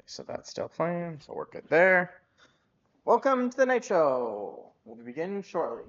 So that's still playing, so we're good there. Welcome to the Night Show. We'll begin shortly.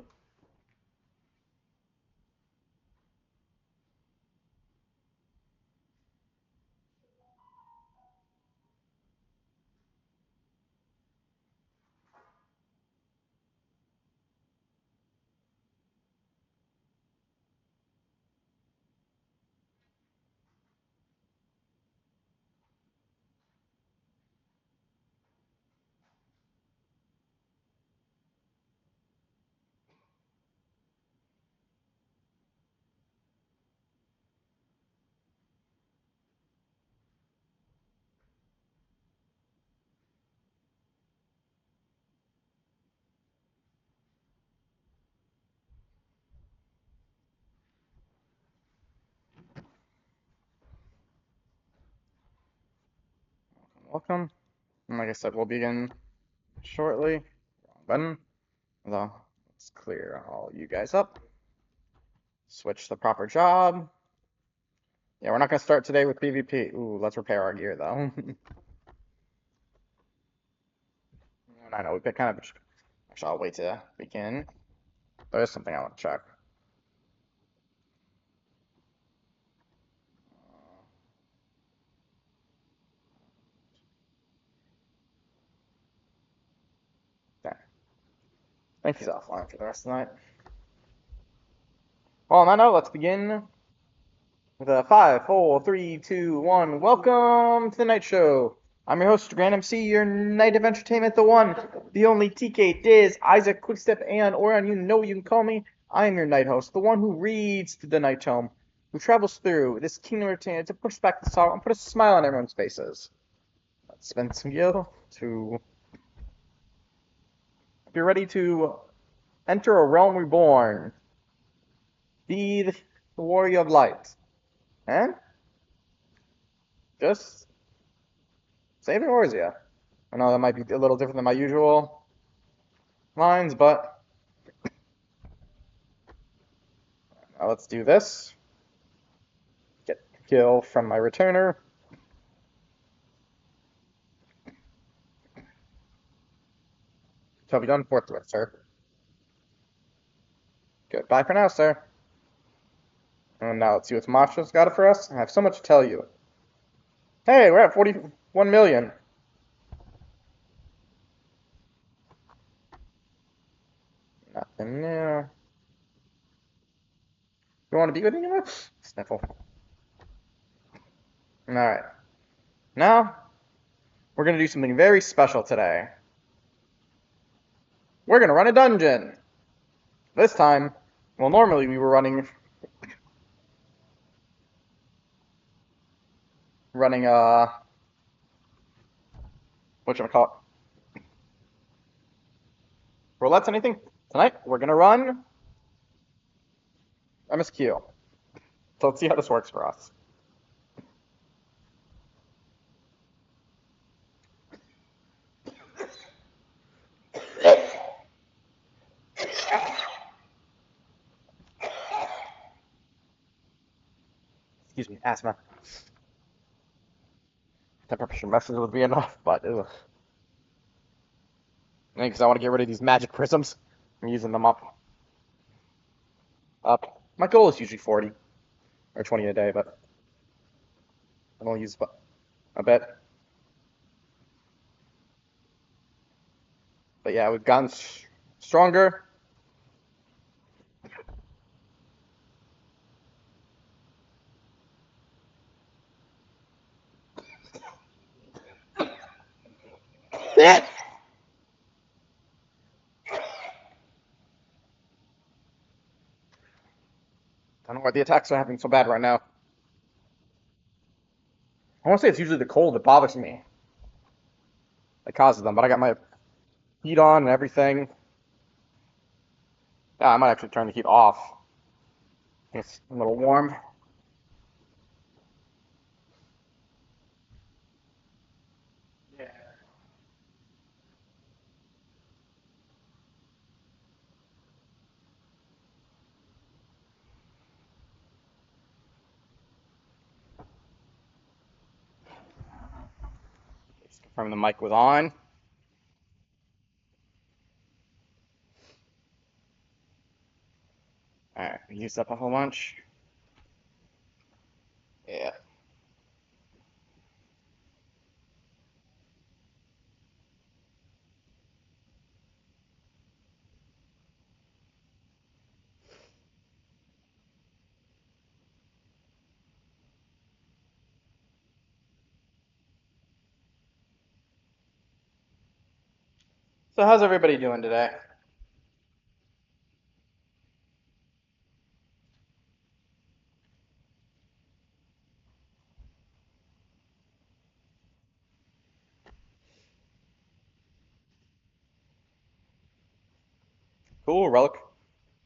Welcome. And like I said, we'll begin shortly. Wrong button. So let's clear all you guys up. Switch the proper job. Yeah, we're not going to start today with PvP. Ooh, let's repair our gear though. I know, we've got kind of. Actually, I'll wait to begin. There's something I want to check. Okay. I think he's offline for the rest of the night. Well, on that note, let's begin with a 5, 4, 3, 2, 1. Welcome to the Night Show. I'm your host, Grand MC, your night of entertainment, the one, the only TK, Diz, Isaac, Quickstep, and Orion. You know you can call me. I am your night host, the one who reads the night tome, who travels through this kingdom of entertainment to push back the sorrow and put a smile on everyone's faces. Let's spend some gil to. If you're ready to enter a realm reborn, be the warrior of light, and just save it, or is ya? I know that might be a little different than my usual lines, but now let's do this. Get kill from my returner. Shall be done forthwith, sir. Goodbye for now, sir. And now let's see what Masha's got for us. I have so much to tell you. Hey, we're at 41 million. Nothing new. You want to be with me anymore? Sniffle. Alright. Now, we're going to do something very special today. We're going to run a dungeon. This time, well, normally we were running whatchamacallit, roulettes, anything. Tonight, we're going to run MSQ. So let's see how this works for us. Excuse me, asthma. Temperature message would be enough, but ugh. Because I want to get rid of these magic prisms. I'm using them up. My goal is usually 40 or 20 a day, but I don't use a bit. But yeah, we've gotten stronger. I don't know why the attacks are happening so bad right now. I want to say it's usually the cold that bothers me. That causes them, but I got my heat on and everything. Yeah, I might actually turn the heat off. It's a little warm. Yeah. From the mic was on. Alright, we used up a whole bunch. Yeah. So how's everybody doing today? Cool, relic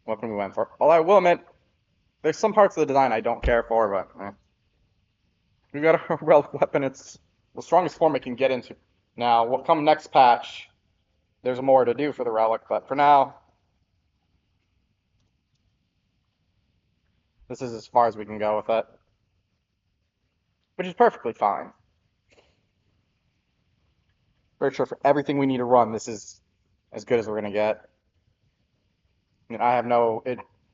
weapon we went for. Although I will admit, there's some parts of the design I don't care for, but we got a relic weapon. It's the strongest form it can get into. Now, what come next patch, there's more to do for the relic, but for now, this is as far as we can go with it, which is perfectly fine. Very sure for everything we need to run, this is as good as we're gonna get. I mean, I have no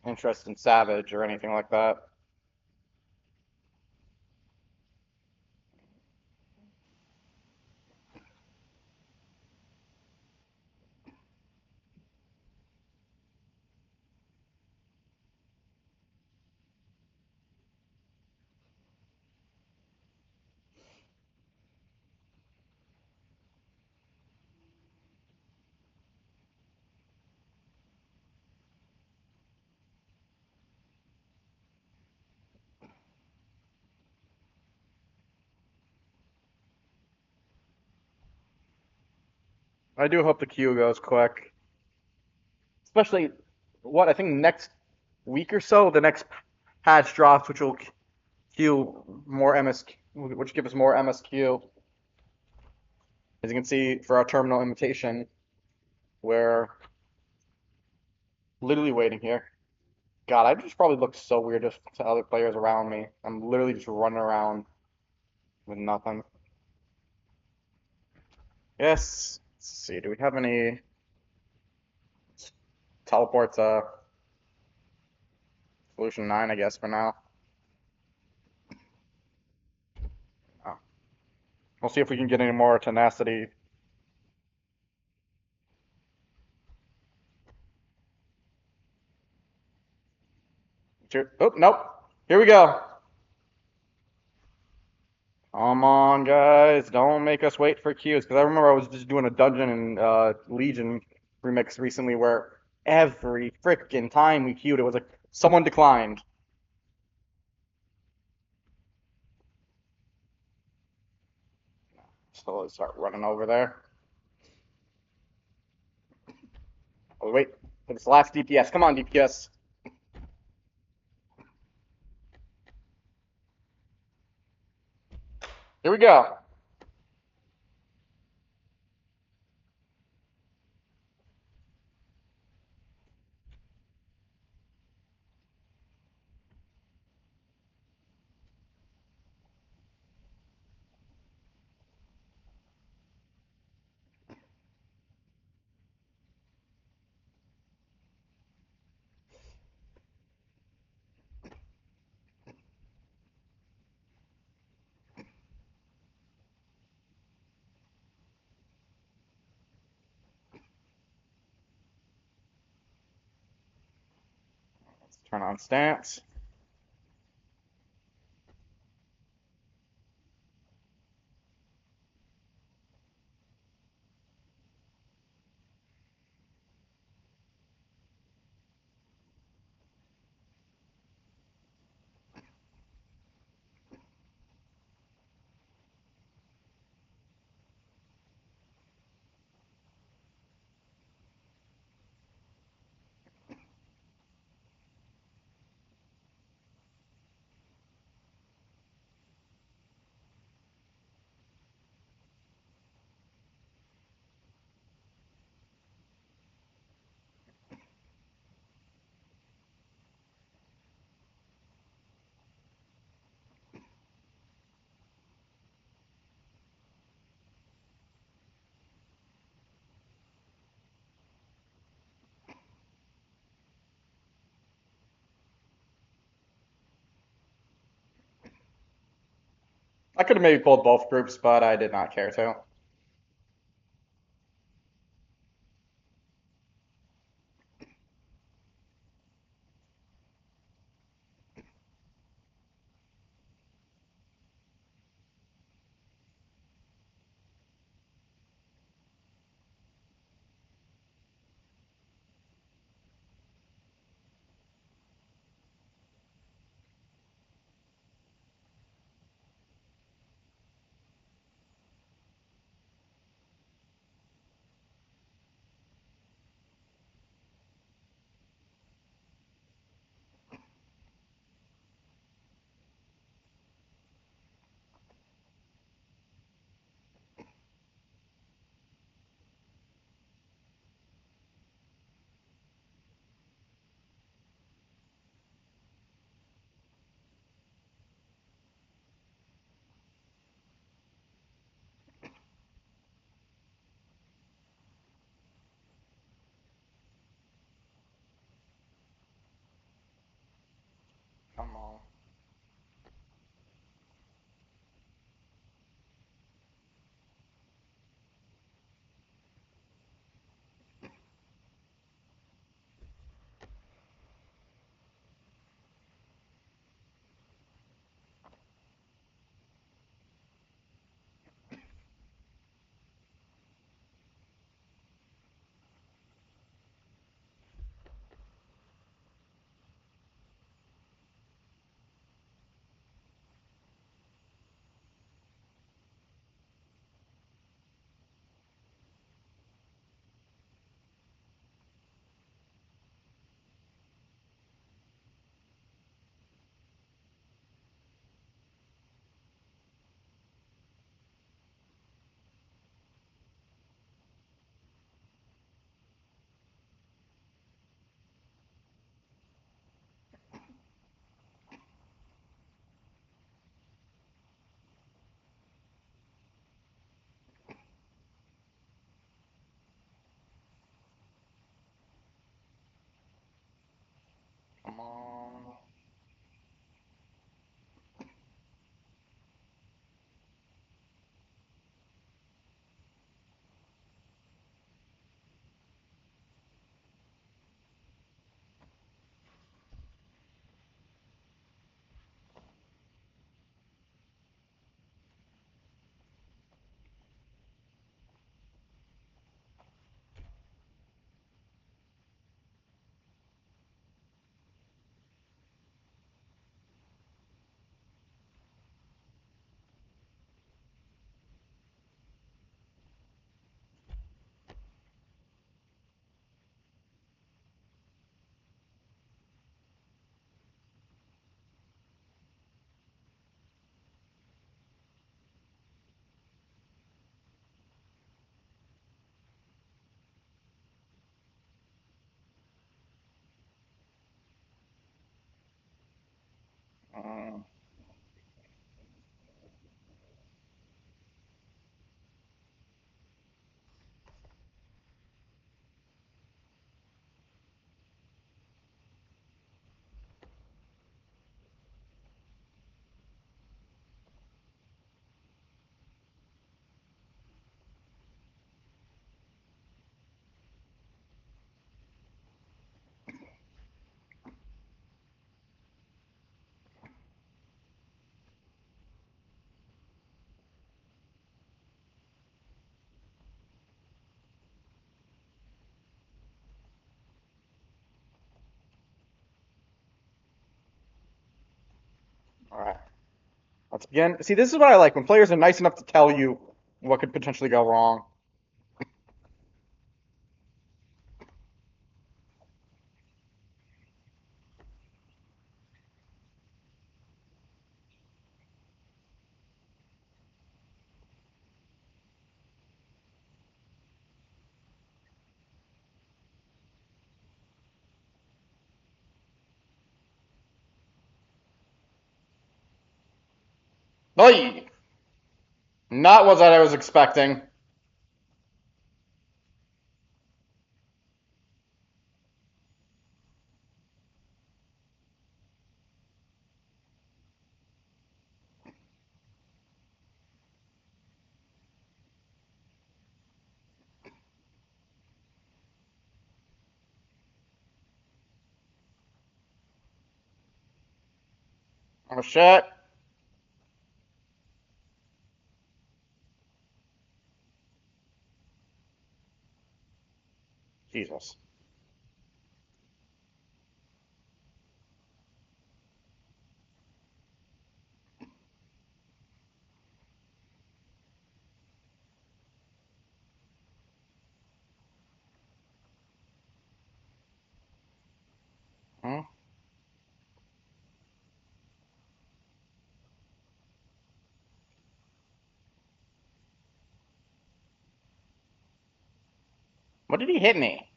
interest in Savage or anything like that. I do hope the queue goes quick, especially what I think next week or so, the next patch drops, which will queue more MSQ, which give us more MSQ. As you can see, for our terminal invitation, we're literally waiting here. God, I just probably look so weird just to other players around me. I'm literally just running around with nothing. Yes. Let's see. Do we have any teleports? Solution 9, I guess, for now. Oh. We'll see if we can get any more tenacity. Oh, nope. Here we go. Come on, guys. Don't make us wait for queues. Because I remember I was just doing a dungeon in Legion remix recently where every freaking time we queued, it was like someone declined. So let's start running over there. Oh, wait. It's the last DPS. Come on, DPS. Here we go. Let's turn on stance. I could have maybe pulled both groups, but I did not care to. Come on. Come on. Mm. All right. Let's begin. See, this is what I like when players are nice enough to tell you what could potentially go wrong. Oy! Not what I was expecting. Oh shit. Jesus. Hmm? What did he hit me?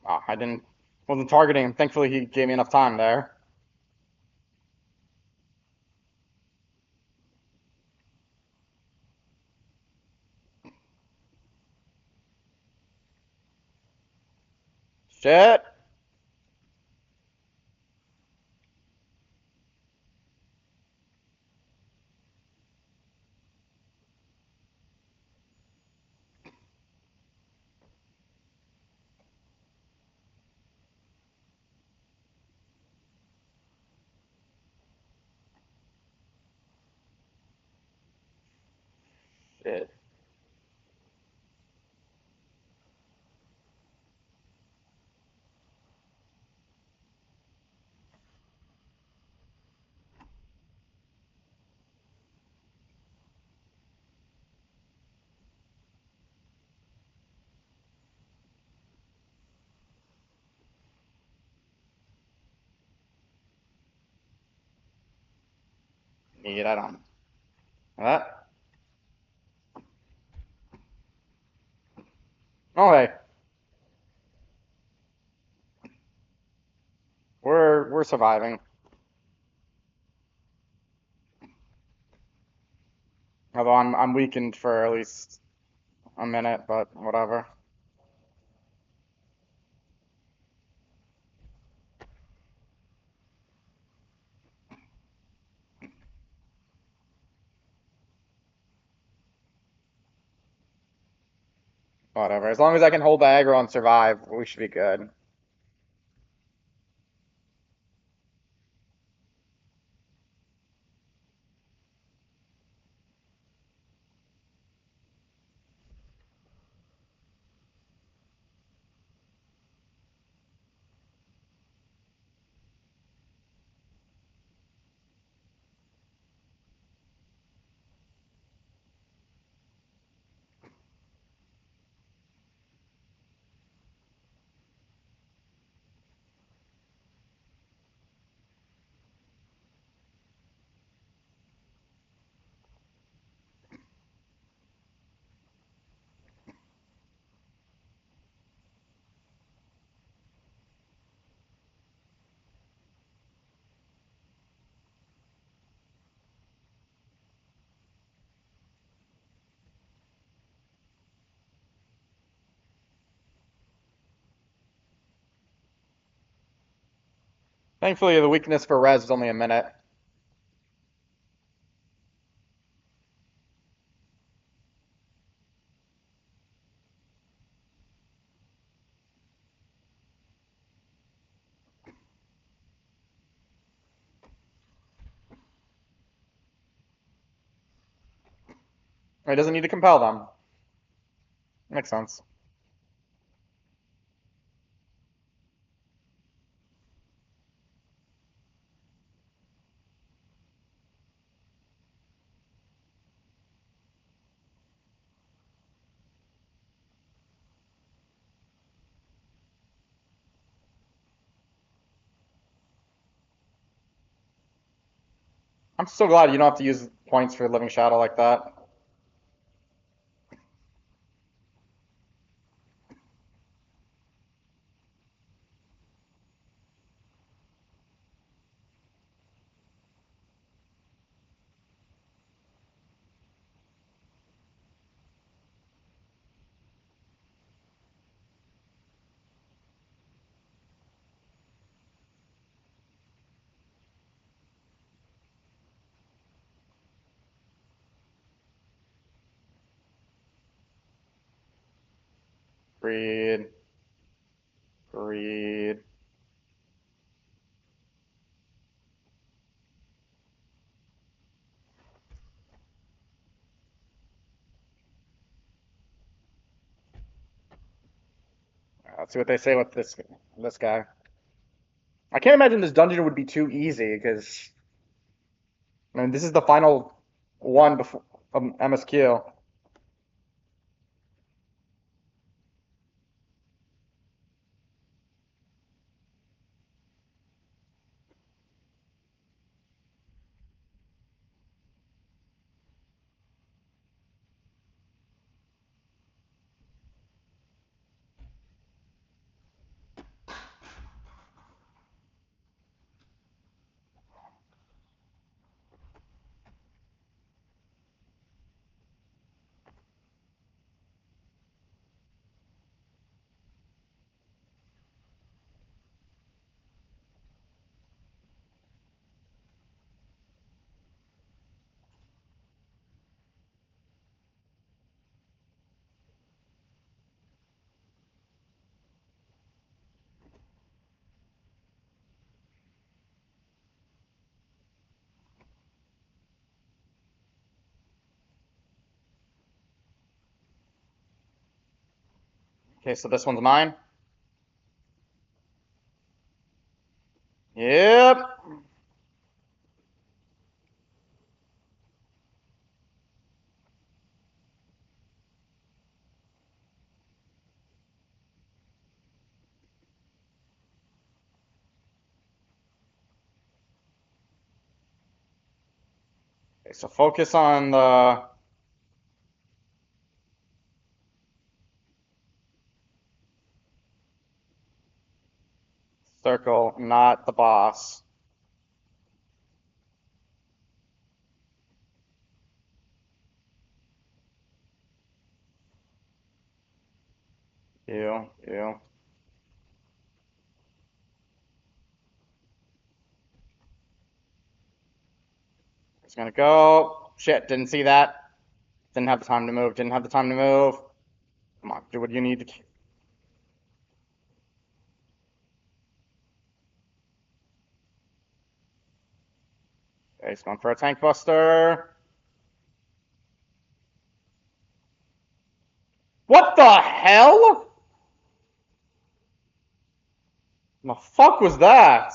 Oh, I didn't. Wasn't targeting him. Thankfully, he gave me enough time there. Shit. Shit. Need that on. That. Oh hey, we're surviving. Although I'm weakened for at least a minute, but whatever. Whatever. As long as I can hold the aggro and survive, we should be good. Thankfully, the weakness for res is only a minute. He doesn't need to compel them. Makes sense. I'm so glad you don't have to use points for Living Shadow like that. Breed. Greed. Let's see what they say with this guy. I can't imagine this dungeon would be too easy because I mean this is the final one before MSQ. Okay, so this one's mine. Yep. Okay, so focus on the circle, not the boss. You. It's gonna go. Shit, didn't see that. Didn't have the time to move. Didn't have the time to move. Come on, do what you need to. Okay, he's going for a tank buster. What the hell? The fuck was that?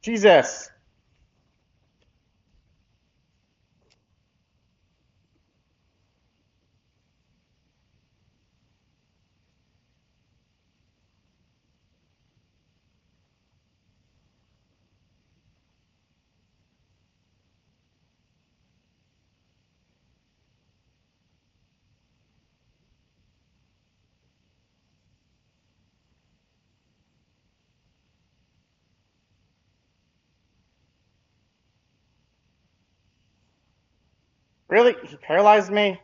Jesus. Really? He paralyzed me?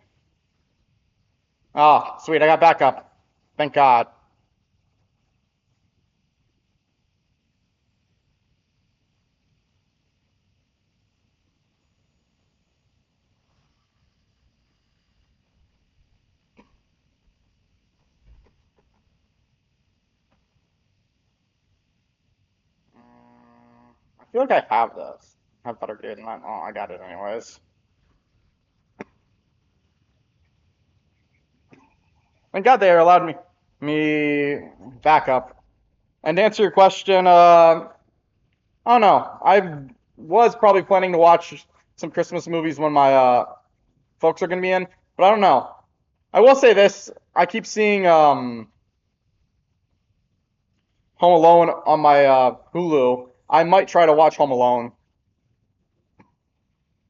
Oh, sweet, I got backup. Thank God. I feel like I have this. I have better gear than that. Oh, I got it anyways. Thank God they allowed me backup. And to answer your question, I don't know. I was probably planning to watch some Christmas movies when my folks are gonna be in, but I don't know. I will say this: I keep seeing Home Alone on my Hulu. I might try to watch Home Alone,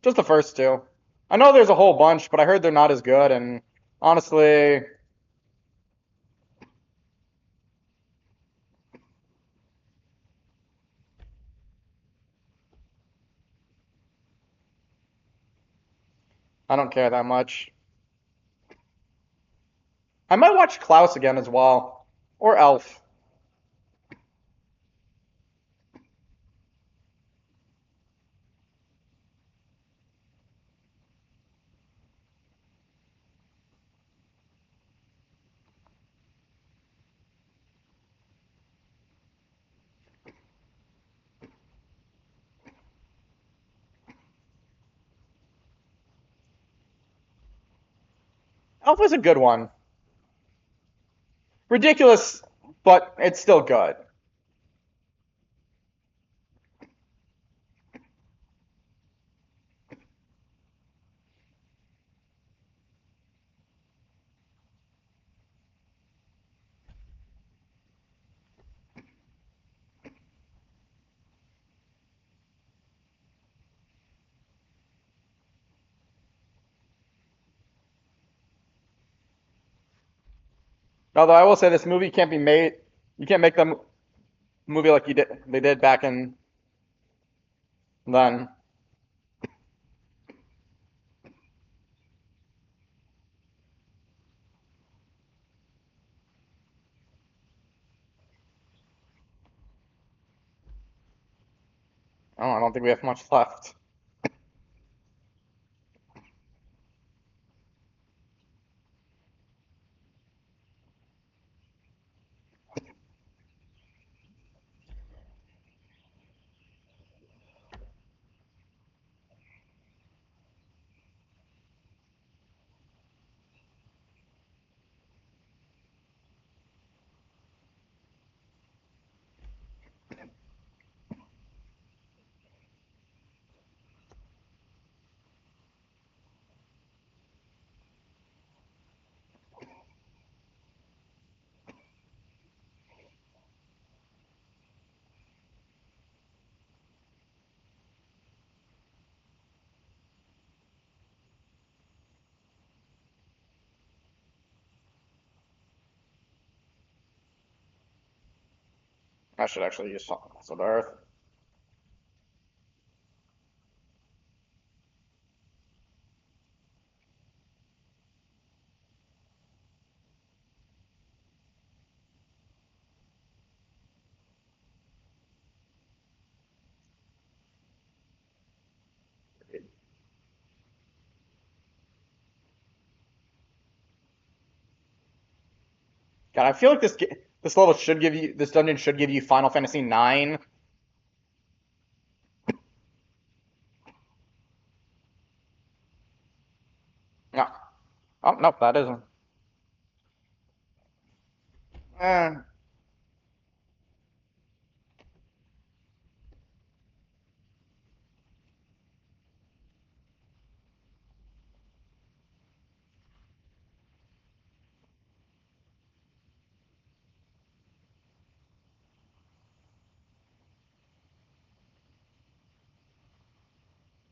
just the first two. I know there's a whole bunch, but I heard they're not as good. And honestly, I don't care that much. I might watch Klaus again as well, or Elf. Alpha's a good one. Ridiculous, but it's still good. Although I will say this movie can't be made. You can't make the movie like they did back in then. Oh, I don't think we have much left. I should actually use Sons of Earth. God, I feel like this level should give you this dungeon should give you Final Fantasy IX. No. Oh nope, that isn't. Eh.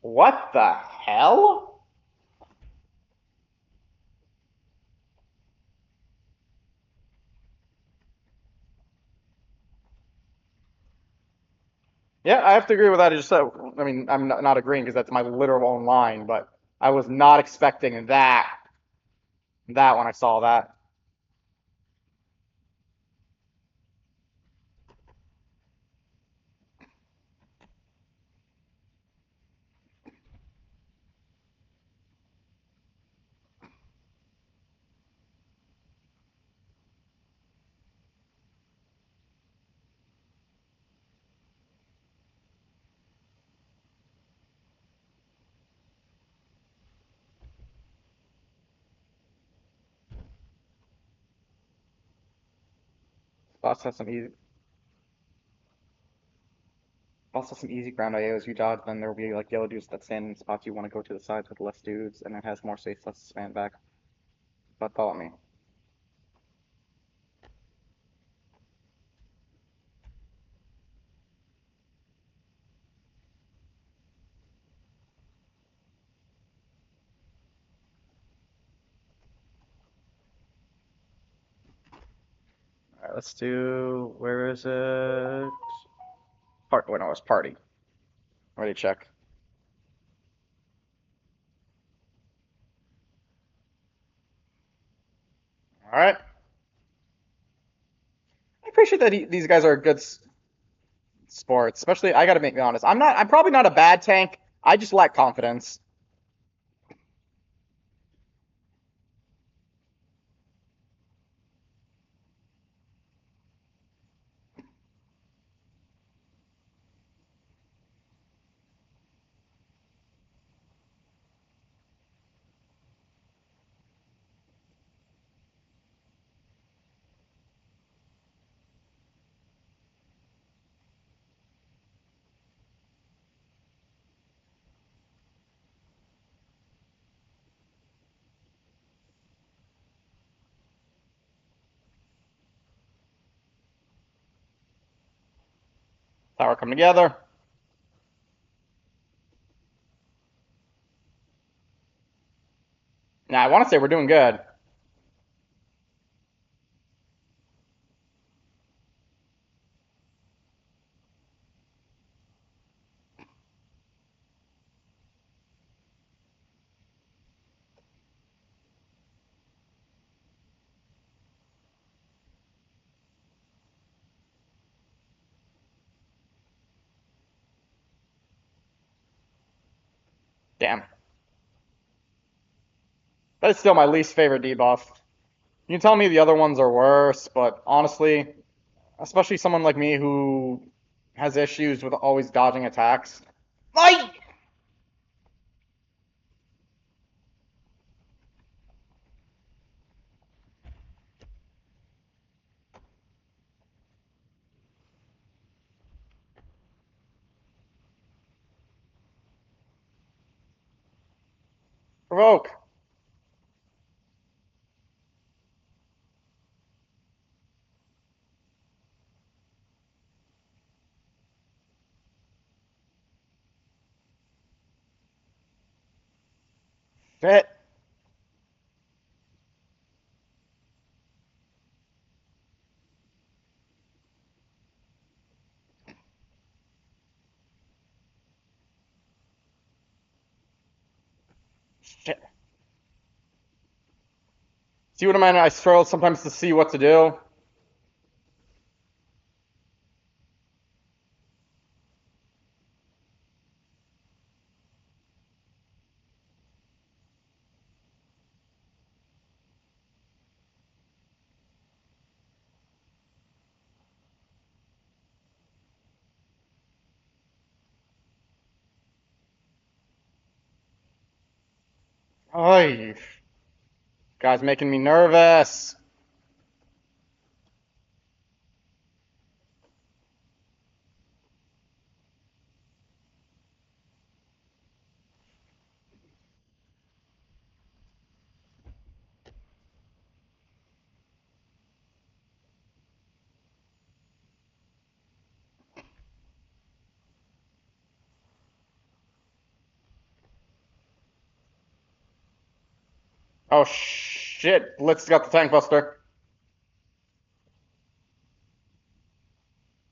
What the hell? Yeah, I have to agree with that. I just said, I mean, I'm not agreeing because that's my literal own line, but I was not expecting that when I saw that. Also some easy, also some easy ground IOs you dodge. Then there will be like yellow dudes that stand in spots you want to go to the sides with less dudes, and it has more space, less span back. But follow me. All right, let's do. Where is it? Part. Wait, no, it's party. Ready? Check. All right. I appreciate that these guys are good sports. Especially, I got to make me honest. I'm not. I'm probably not a bad tank. I just lack confidence. Tower come together. Now, I want to say we're doing good. Damn. That is still my least favorite debuff. You can tell me the other ones are worse, but honestly, especially someone like me who has issues with always dodging attacks. I provoke. Shit. Shit. See what I mean? I struggle sometimes to see what to do. Oy. Guy's making me nervous. Oh shit. Blitz got the tank buster.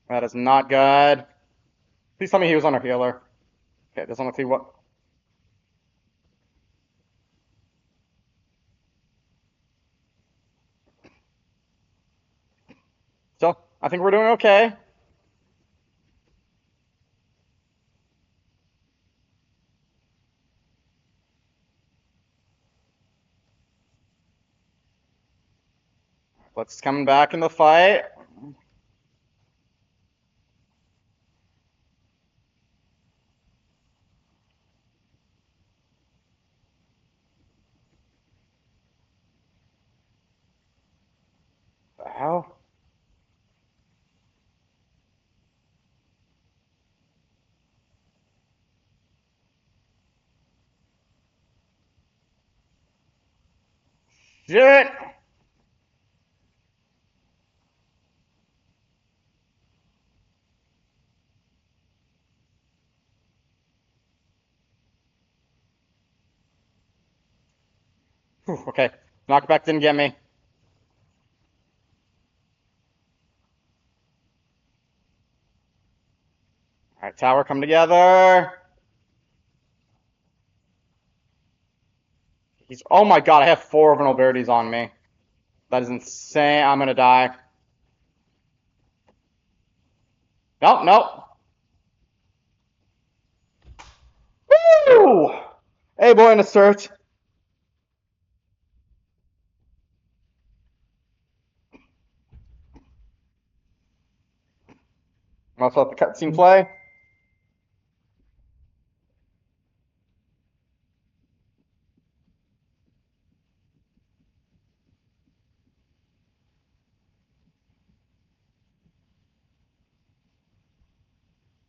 That is not good. Please tell me he was on a healer. Okay, just want to see what. So, I think we're doing okay. Let's come back in the fight. The hell? Shit! Whew, okay, knockback didn't get me. Alright, tower come together. Oh my god, I have 4 vulnerabilities on me. That is insane. I'm gonna die. Nope, nope. Woo! Hey, boy, in a search. Let's let the cutscene play.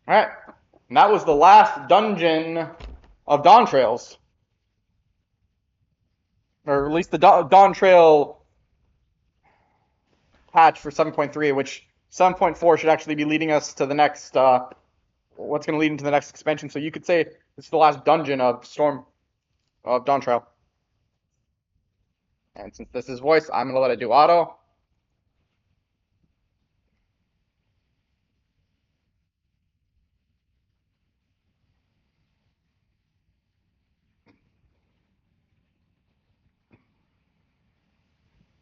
Alright. And that was the last dungeon of Dawn Trails. Or at least the Dawn Trail patch for 7.3, which 7.4 should actually be leading us to the next, what's going to lead into the next expansion. So you could say this is the last dungeon of Dawn Trail. And since this is voice, I'm going to let it do auto.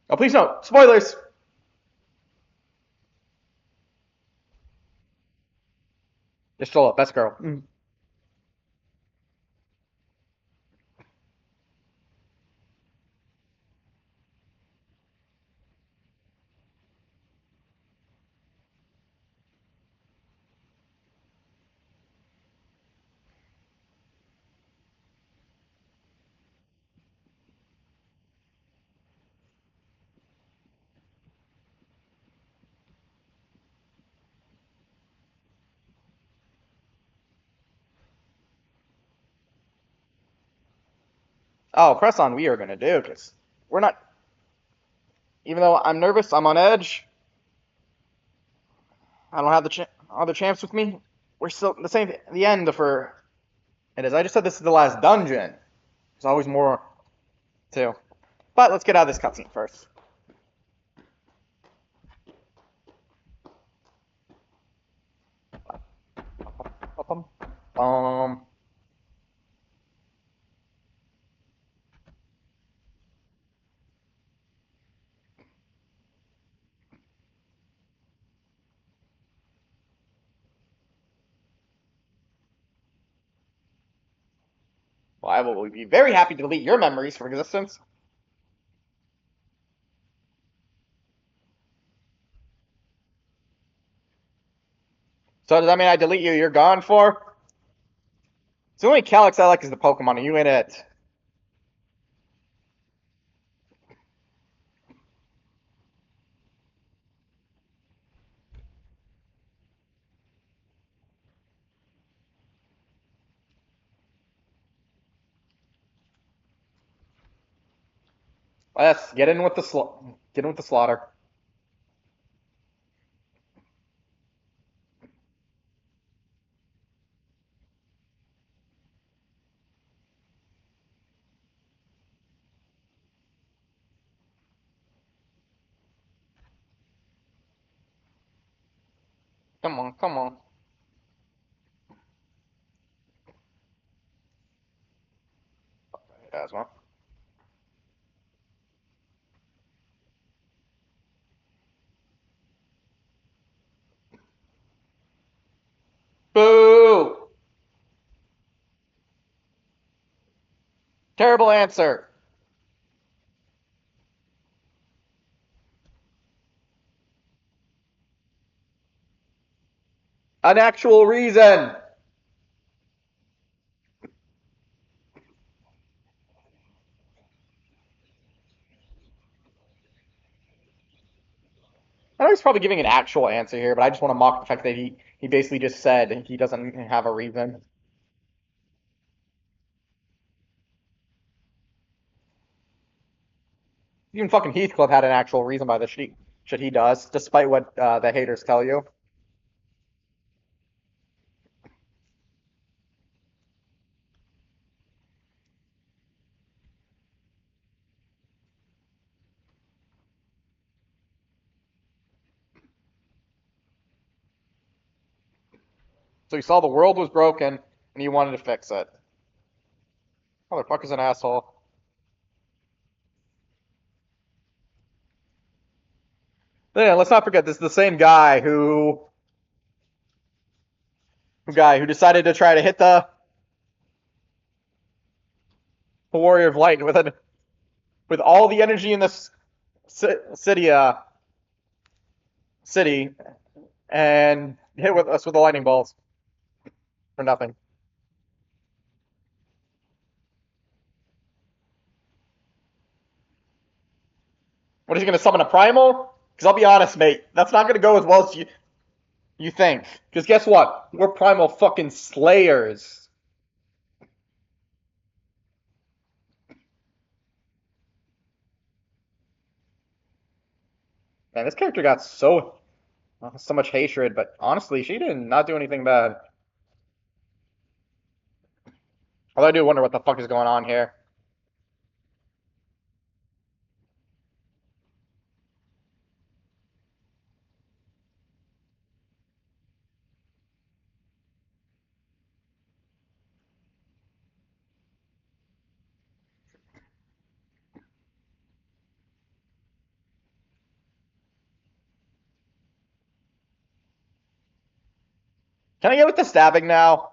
Oh, please no, spoilers! Just stole it, best girl. Oh, press on we are going to do, because we're not, even though I'm nervous, I'm on edge. I don't have the other champs with me. We're still the end for it is. I just said this is the last dungeon. There's always more too. But let's get out of this cutscene first. Um, well, I will be very happy to delete your memories from existence. So does that mean I delete you? You're gone for? It's the only Calyx I like is the Pokemon, and you ain't it. Yes, get in with the slaughter. Come on, come on. As well. Boo! Terrible answer. An actual reason. I know he's probably giving an actual answer here, but I just want to mock the fact that he basically just said he doesn't have a reason. Even fucking Heathcliff had an actual reason by the shit he does, despite what the haters tell you. So he saw the world was broken and he wanted to fix it. Motherfucker's an asshole. Then yeah, let's not forget this is the same guy who decided to try to hit the Warrior of Light with all the energy in this city and hit us with the lightning balls for nothing. What is he going to summon a primal? Because I'll be honest, mate, that's not going to go as well as you think. Because guess what? We're primal fucking slayers. Man, this character got so So much hatred, but honestly, she did not do anything bad. Although I do wonder what the fuck is going on here. Can I get with the stabbing now?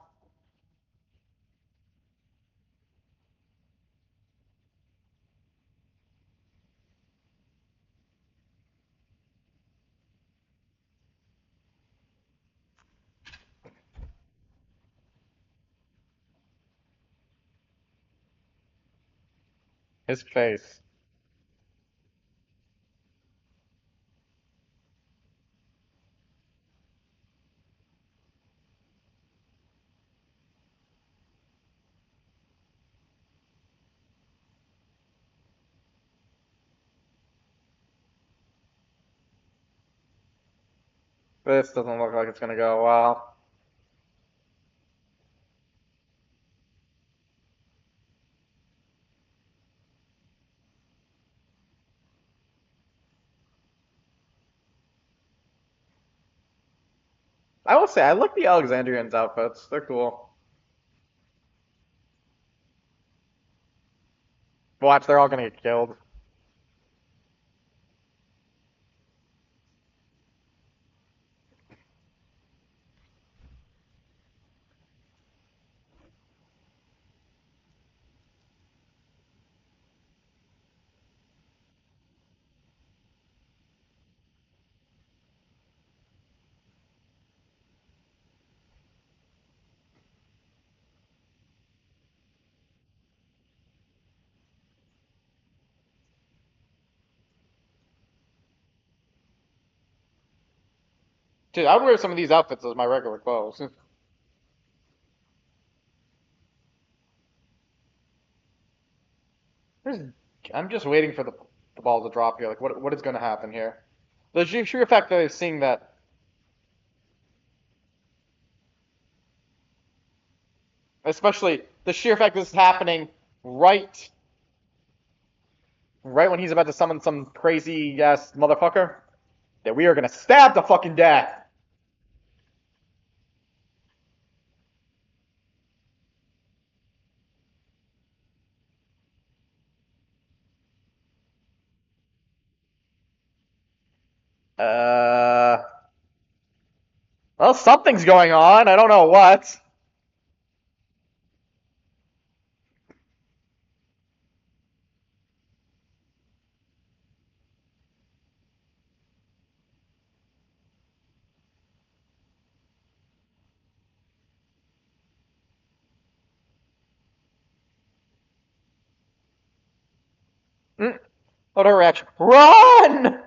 His face. This doesn't look like it's gonna go well. I will say, I like the Alexandrians' outfits. They're cool. Watch, they're all gonna get killed. Dude, I would wear some of these outfits as my regular clothes. There's, I'm just waiting for the ball to drop here. Like, what is gonna happen here? The sheer fact that I'm seeing that, especially the sheer fact that this is happening right, right when he's about to summon some crazy ass motherfucker, that we are gonna stab to fucking death. Uh, well, something's going on. I don't know what. Mm, what her reaction? Run!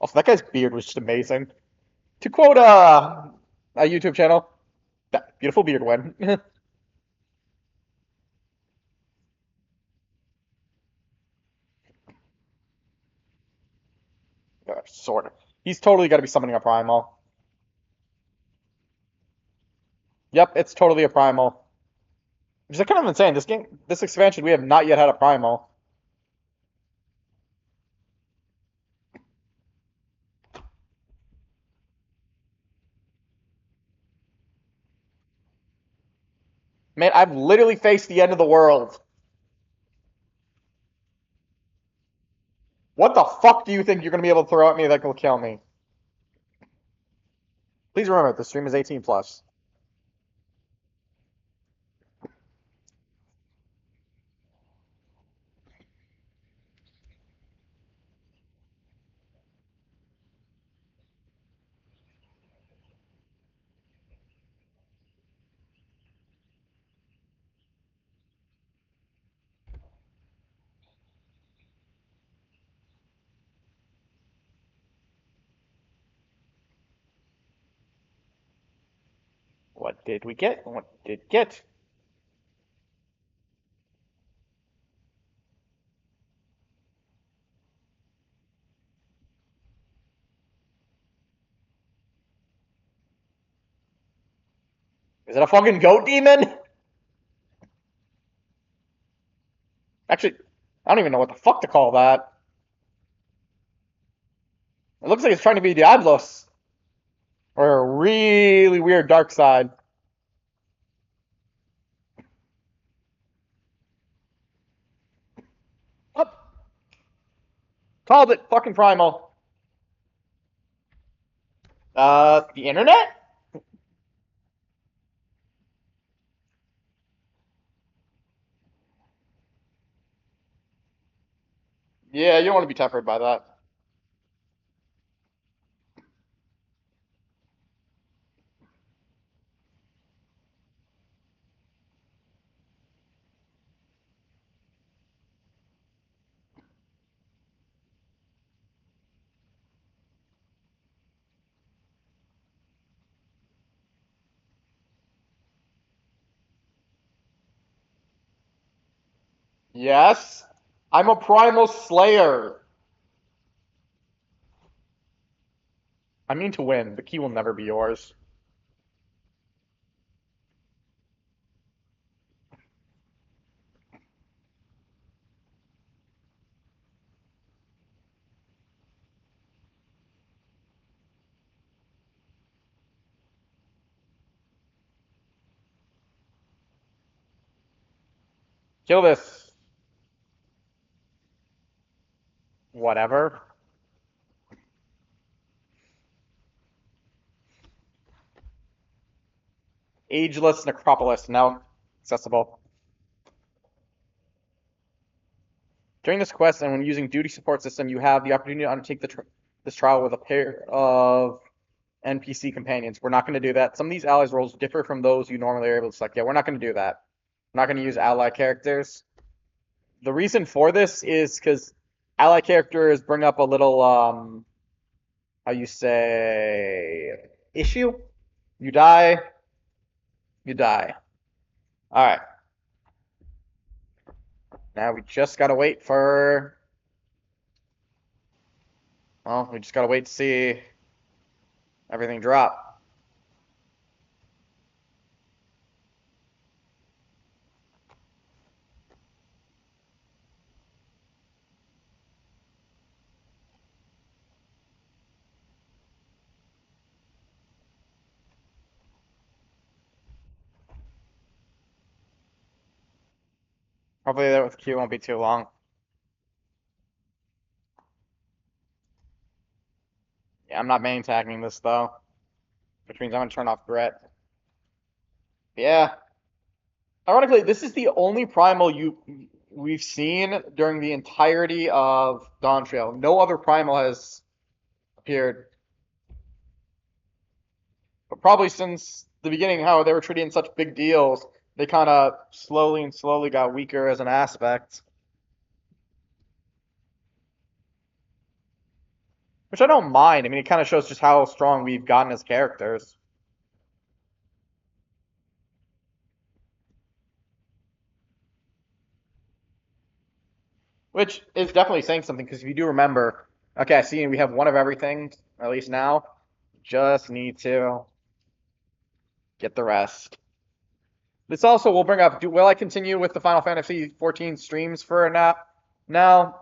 Also, that guy's beard was just amazing. To quote a YouTube channel, that beautiful beard win. Sort of. He's totally got to be summoning a primal. Yep, it's totally a primal. Which is kind of insane. This game, this expansion, we have not yet had a primal. Man, I've literally faced the end of the world. What the fuck do you think you're gonna be able to throw at me that will kill me? Please remember, the stream is 18 plus. What did we get? What did get? Is it a fucking goat demon? Actually, I don't even know what the fuck to call that. It looks like it's trying to be Diablos. Or a really weird dark side. Up. Called it. Fucking primal. The internet? Yeah, you don't want to be tempered by that. Yes. I'm a primal slayer. I mean to win. The key will never be yours. Kill this. Whatever. Ageless Necropolis. Now accessible. During this quest and when using duty support system, you have the opportunity to undertake this trial with a pair of NPC companions. We're not going to do that. Some of these allies roles differ from those you normally are able to select. Yeah, we're not going to do that. We're not going to use ally characters. The reason for this is because ally characters bring up a little, how you say, issue. You die, you die. All right. Now we just gotta wait for. Well, we just gotta wait to see everything drop. Hopefully that with Q won't be too long. Yeah, I'm not main tagging this though, which means I'm gonna turn off Grit. Yeah. Ironically, this is the only primal we've seen during the entirety of Dawn Trail. No other primal has appeared. But probably since the beginning, how they were treating such big deals, they kind of slowly and slowly got weaker as an aspect. Which I don't mind. I mean, it kind of shows just how strong we've gotten as characters. Which is definitely saying something, because if you do remember, okay, I see we have one of everything, at least now. Just need to get the rest. This also will bring up, will I continue with the Final Fantasy 14 streams for a nap now?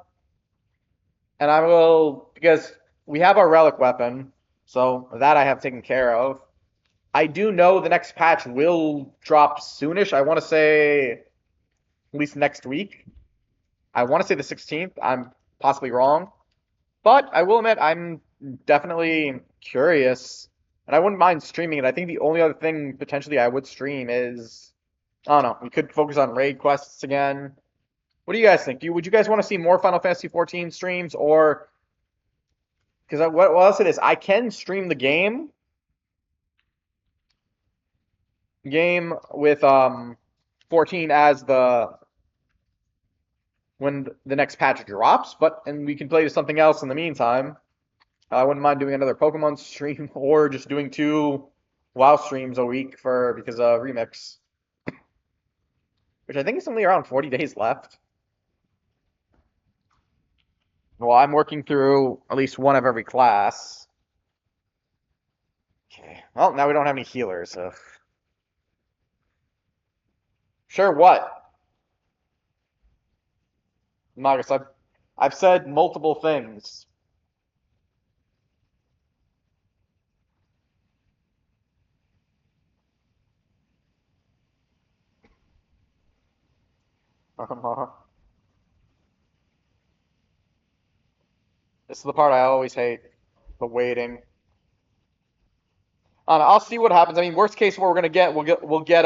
And I will, because we have our relic weapon, so that I have taken care of. I do know the next patch will drop soonish. I want to say at least next week. I want to say the 16th. I'm possibly wrong. But I will admit, I'm definitely curious. And I wouldn't mind streaming it. I think the only other thing potentially I would stream is, I don't know, we could focus on raid quests again. What do you guys think? Would you guys want to see more Final Fantasy 14 streams, or because what else it is? I can stream the game with 14 as the when the next patch drops, and we can play something else in the meantime. I wouldn't mind doing another Pokemon stream or just doing 2 WoW streams a week because of Remix, which I think is only around 40 days left. Well, I'm working through at least one of every class. Okay. Well, now we don't have any healers, so Sure, what? Marcus, I've said multiple things. This is the part I always hate, the waiting. I'll see what happens. I mean, worst case, what we're gonna get, we'll get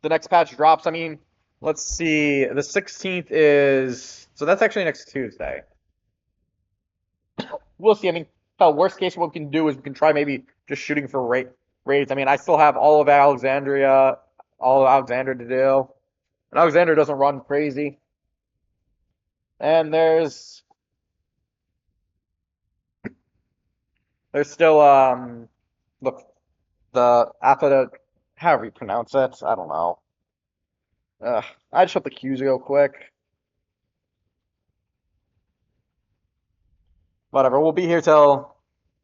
the next patch drops. I mean, let's see, the 16th is so that's actually next Tuesday. We'll see. I mean, hell, worst case, what we can do is we can try maybe just shooting for raids. I mean, I still have all of Alexandria to do, and Alexandria doesn't run crazy. And there's still the the however you pronounce it. I don't know. I just shut the queues real quick. Whatever. We'll be here till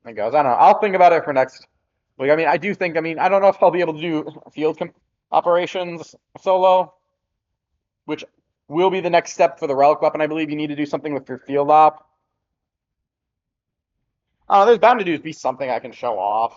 it goes. I don't know. I'll think about it for next week. I mean, I do think. I mean, I don't know if I'll be able to do operations solo, which will be the next step for the relic weapon. I believe you need to do something with your field op. There's bound to be something I can show off.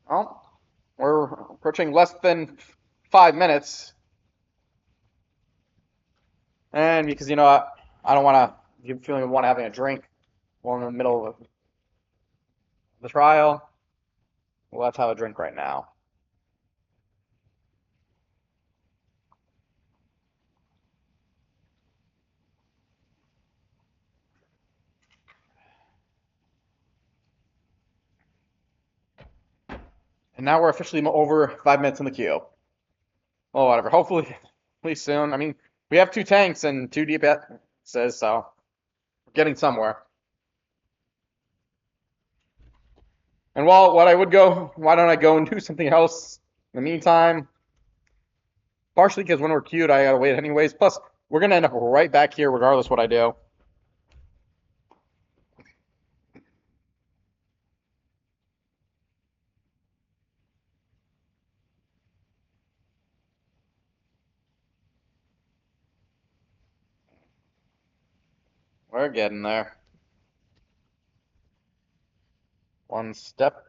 Well, we're approaching less than 5 minutes, and because I don't want to. You feeling of want having a drink while in the middle of the trial. Well, let's have a drink right now. And now we're officially over 5 minutes in the queue. Well, whatever. Hopefully, soon. I mean, we have 2 tanks and 2 DPSs, so we're getting somewhere. And while what I would go, why don't I go and do something else in the meantime? Partially because when we're queued, I gotta wait anyways. Plus, we're gonna end up right back here regardless what I do. We're getting there. One step.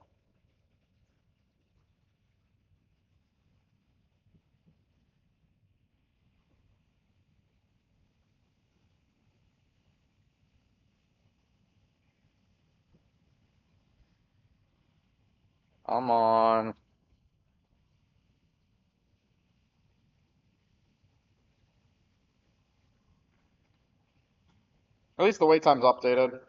Come on. At least the wait time's updated.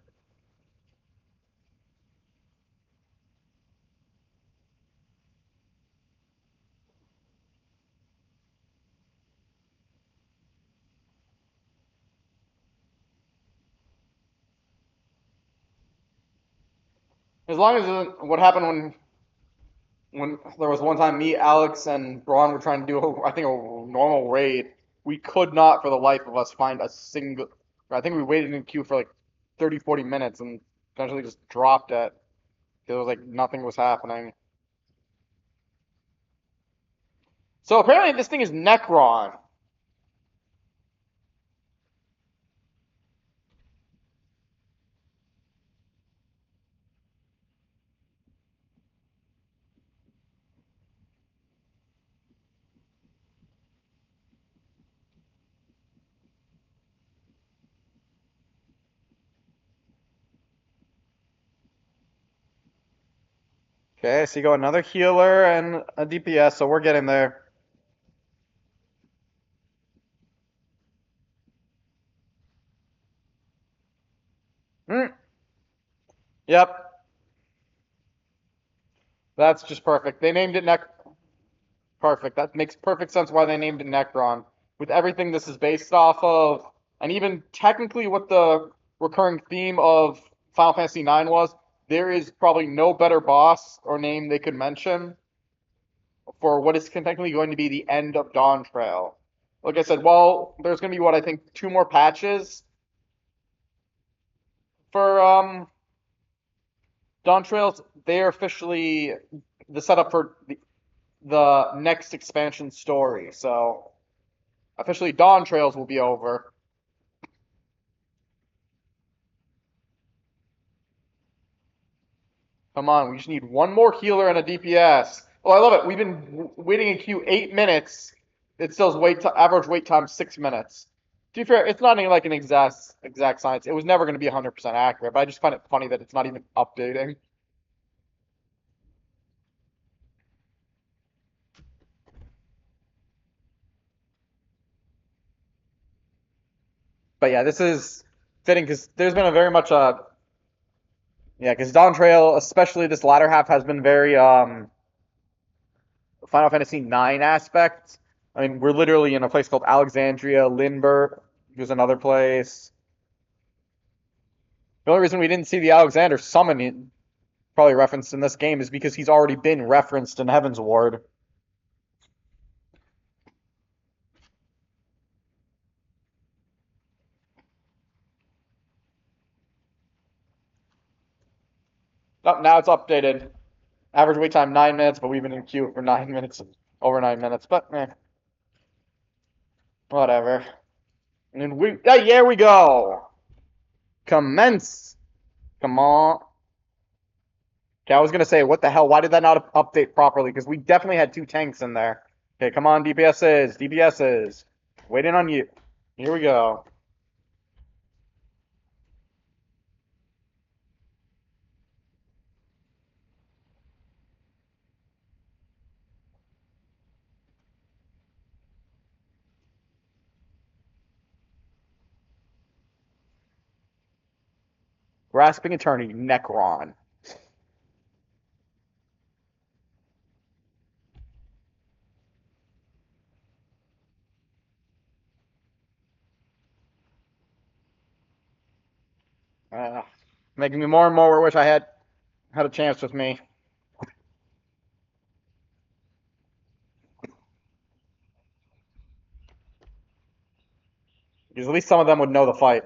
As long as what happened when there was one time me, Alex, and Braun were trying to do, I think, a normal raid, we could not for the life of us find a single. I think we waited in queue for like 30, 40 minutes and eventually just dropped it because it was like nothing was happening. So apparently this thing is Necron. Okay, so you go another healer and a DPS, so we're getting there. Mm. Yep. That's just perfect. They named it Perfect. That makes perfect sense why they named it Necron. With everything this is based off of, and even technically what the recurring theme of Final Fantasy IX was, there is probably no better boss or name they could mention. for what is technically going to be the end of Dawn Trail. Like I said, well, there's going to be what I think two more patches for Dawn Trails. They're officially the setup for the next expansion story. So officially, Dawn Trails will be over. Come on, we just need one more healer and a DPS. Oh, I love it. We've been waiting in queue 8 minutes. It still average wait time 6 minutes. To be fair, it's not even like an exact science. It was never going to be 100% accurate, but I just find it funny that it's not even updating. But yeah, this is fitting because there's been a very much yeah, because Dawn Trail, especially this latter half, has been very Final Fantasy IX aspect. I mean, we're literally in a place called Alexandria, Lindbergh. There's another place. The only reason we didn't see the Alexander summon probably referenced in this game is because he's already been referenced in Heaven's Ward. Oh, now it's updated. Average wait time 9 minutes, but we've been in queue for 9 minutes, over 9 minutes. But whatever. And here we go. Commence. Come on. Okay, I was gonna say, what the hell? Why did that not update properly? Because we definitely had two tanks in there. Okay, come on, DPSs, DPSs. Waiting on you. Here we go. Grasping Eternity, Necron. Uh, Making me more and more wish I had a chance with me. Because at least some of them would know the fight.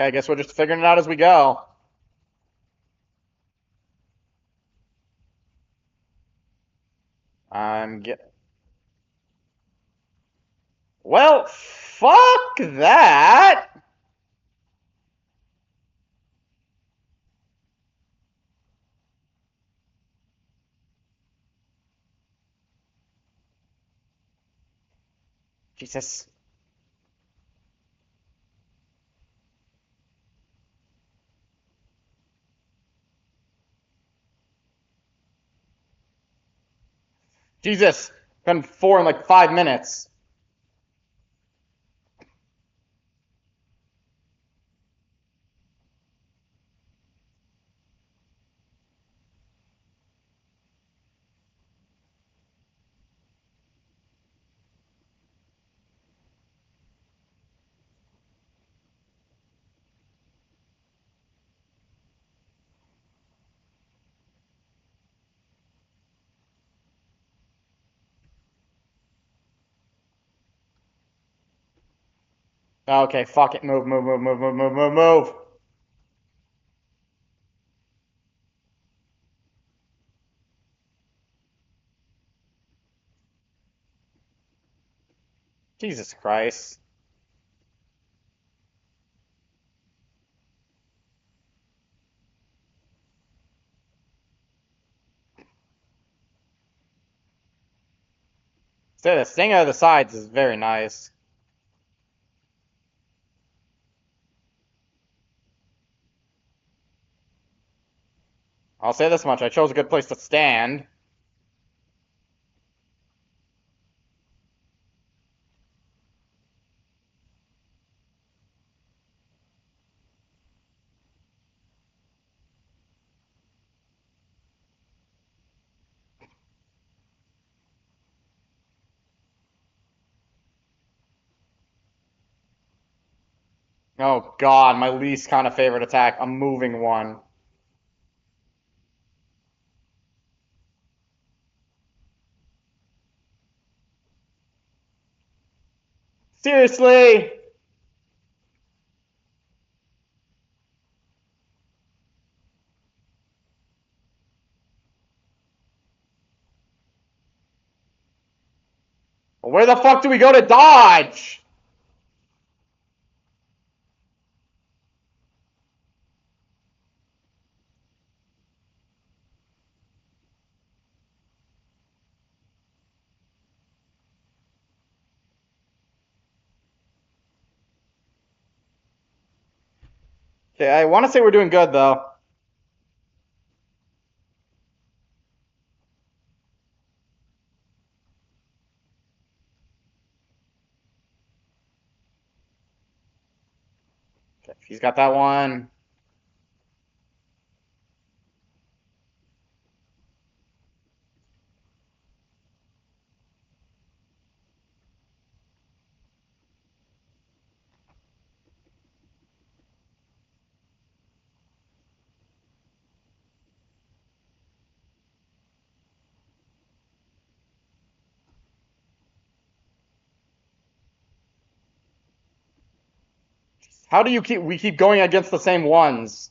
Okay, I guess we're just figuring it out as we go. I'm get. Well, fuck that. Jesus. Jesus. Been four in like 5 minutes. Okay, fuck it. Move, move, move, move, move, move, move, move. Jesus Christ. So the sting out of the sides is very nice. I'll say this much. I chose a good place to stand. Oh god, my least kind of favorite attack, a moving one. Seriously? Where the fuck do we go to dodge? Okay, I want to say we're doing good, though. Okay, he's got that one. How do we keep going against the same ones?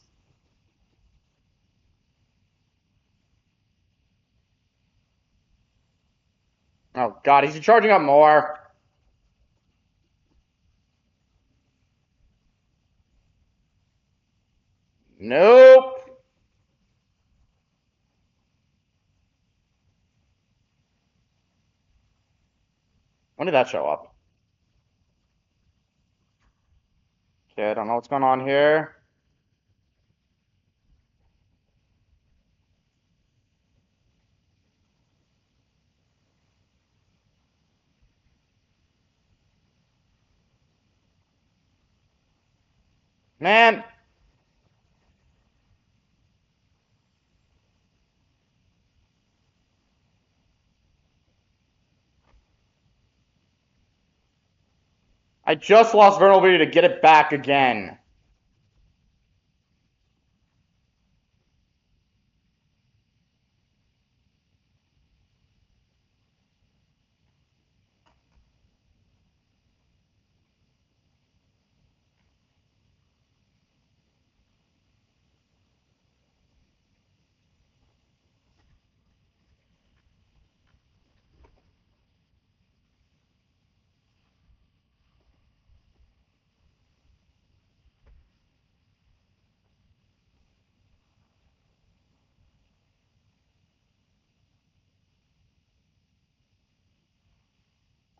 Oh god, he's charging up more. Nope. When did that show up? Okay, I don't know what's going on here. Man. I just lost vulnerability to get it back again.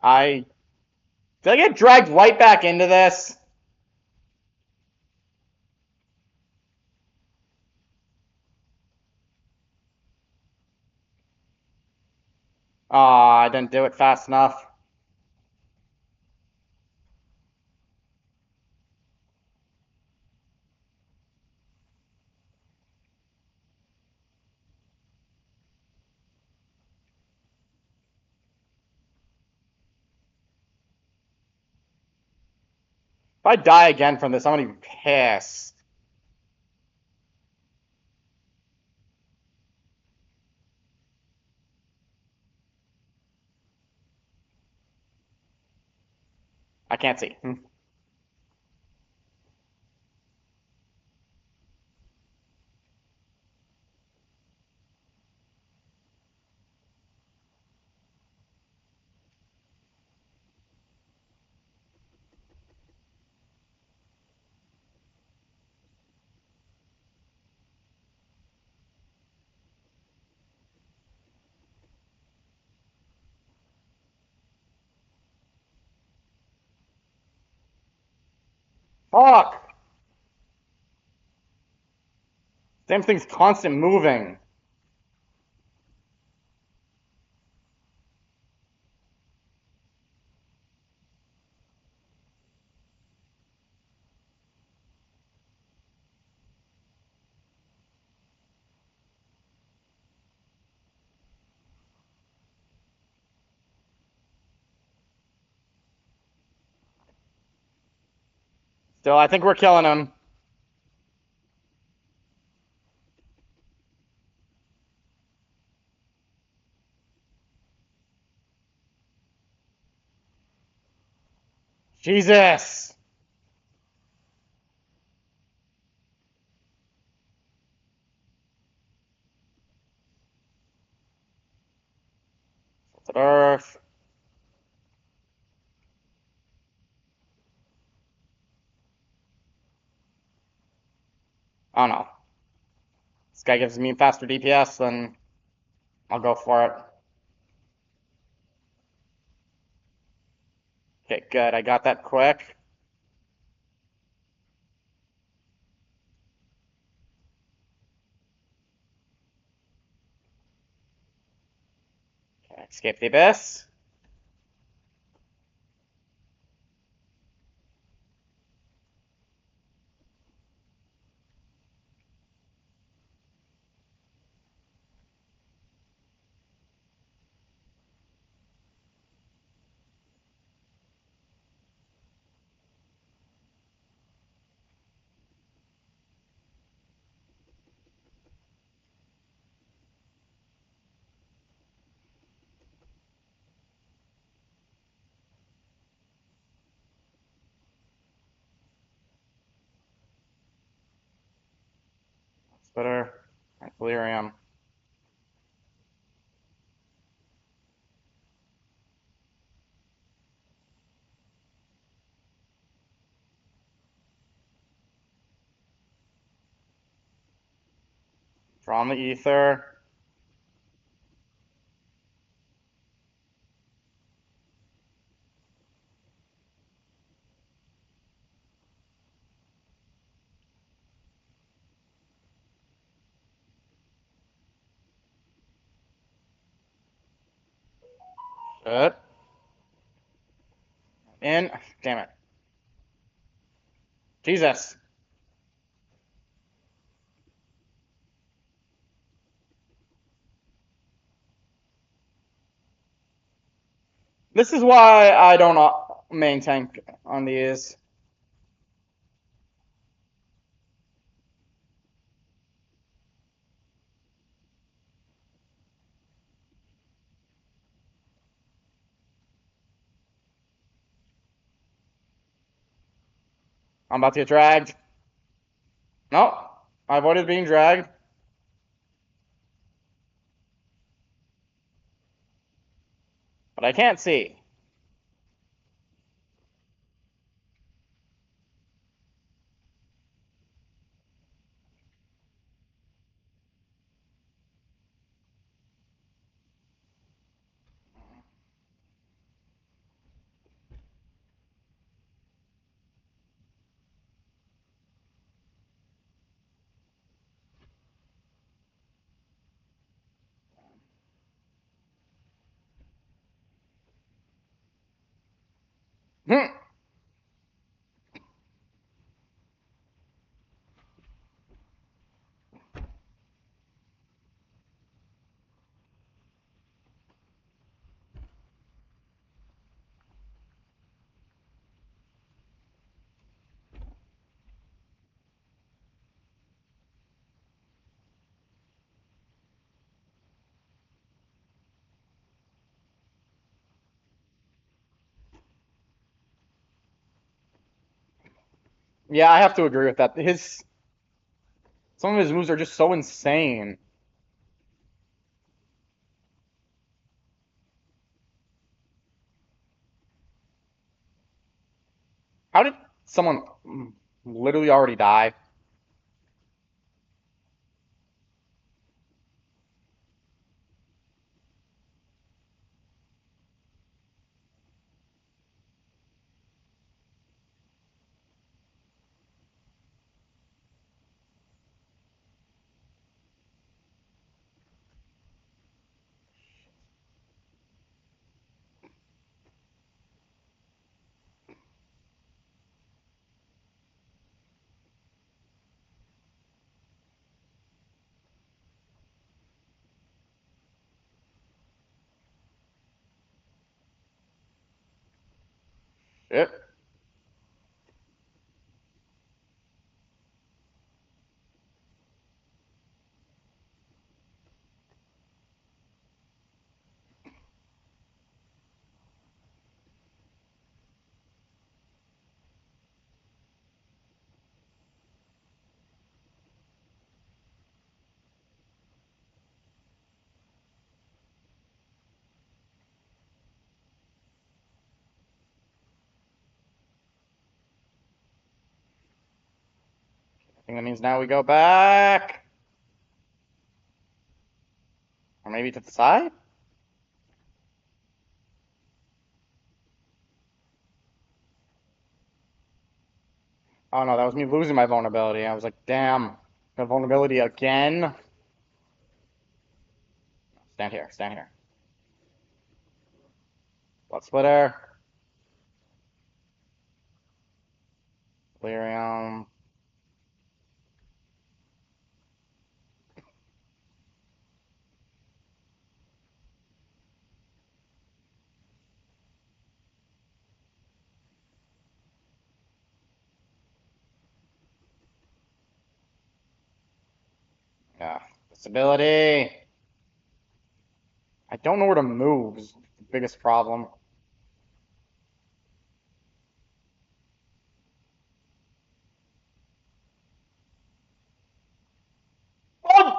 Did I get dragged right back into this? Aw, I didn't do it fast enough. If I die again from this, I'm gonna be pissed. I can't see. Fuck! Damn thing's constant moving. Still, I think we're killing him. Jesus! Earth. Oh no. This guy gives me faster DPS, then I'll go for it. Okay, good. I got that quick. Okay, escape the abyss. That's better. And delirium. Draw on the ether. Good. In. Damn it. Jesus. This is why I don't main tank on these. I'm about to get dragged. No, I avoided being dragged. But I can't see. Hmm. Yeah, I have to agree with that. Some of his moves are just so insane. How did someone literally already die? Shit. think that means now we go back. Or maybe to the side? Oh no, that was me losing my vulnerability. I was like, damn, got vulnerability again. Stand here, stand here. Blood splitter. Delirium. Yeah, disability. I don't know where to move is the biggest problem. Oh!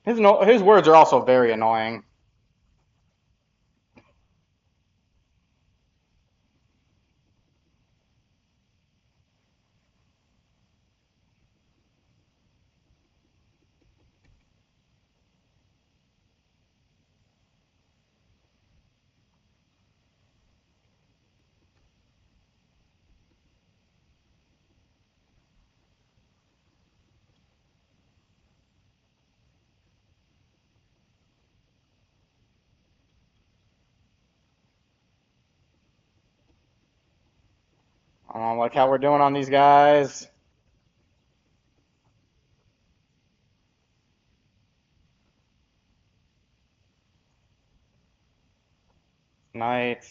His words are also very annoying. I don't like how we're doing on these guys. Knight.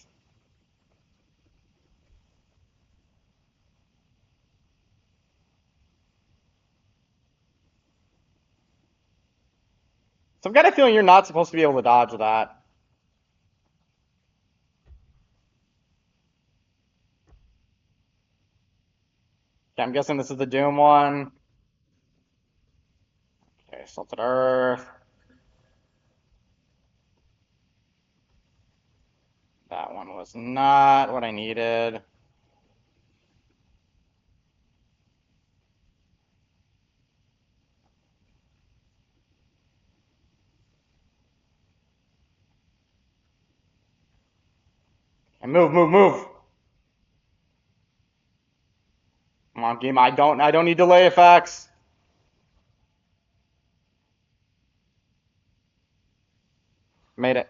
So I've got a feeling you're not supposed to be able to dodge that. Okay, I'm guessing this is the Doom one. Okay, Salted Earth. That one was not what I needed. And move, move, move. Come on, game. I don't need delay effects. Made it.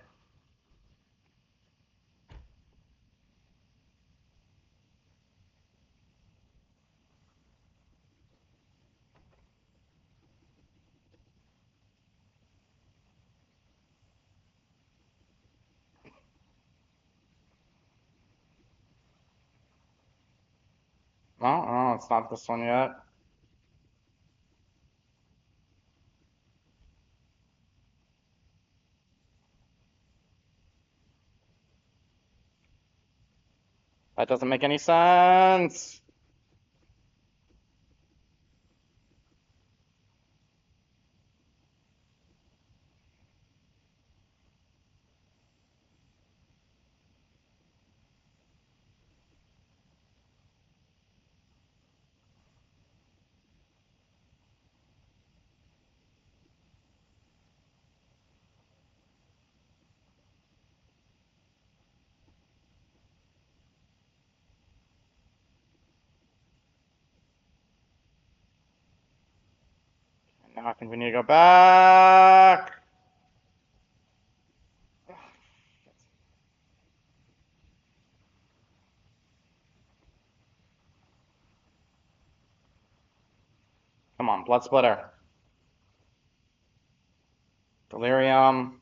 Well, oh, it's not this one yet. That doesn't make any sense. Now I think we need to go back. Come on, Blood Splitter. Delirium.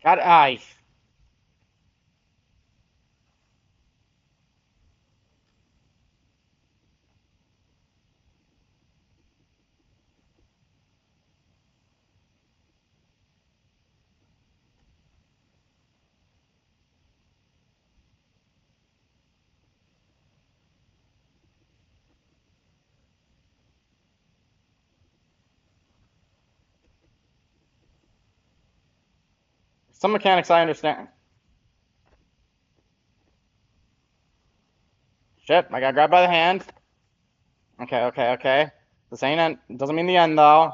God, I. Some mechanics I understand. Shit, I got grabbed by the hand. Okay, okay, okay. This ain't end. Doesn't mean the end, though.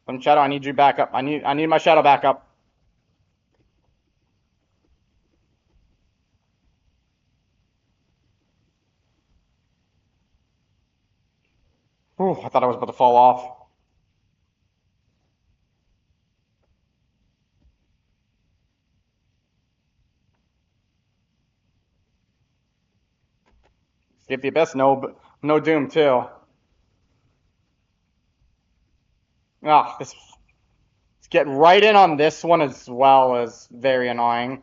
Some shadow, I need you back up. I need my shadow back up. Ooh, I thought I was about to fall off. Skip the abyss, no doom too. Ah, this get right in on this one as well is very annoying.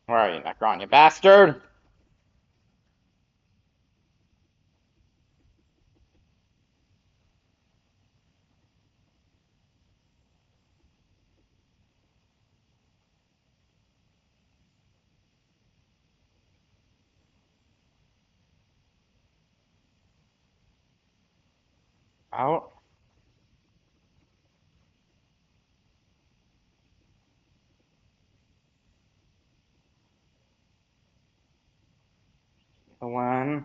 Where are you, Necron, you bastard? Out. The one.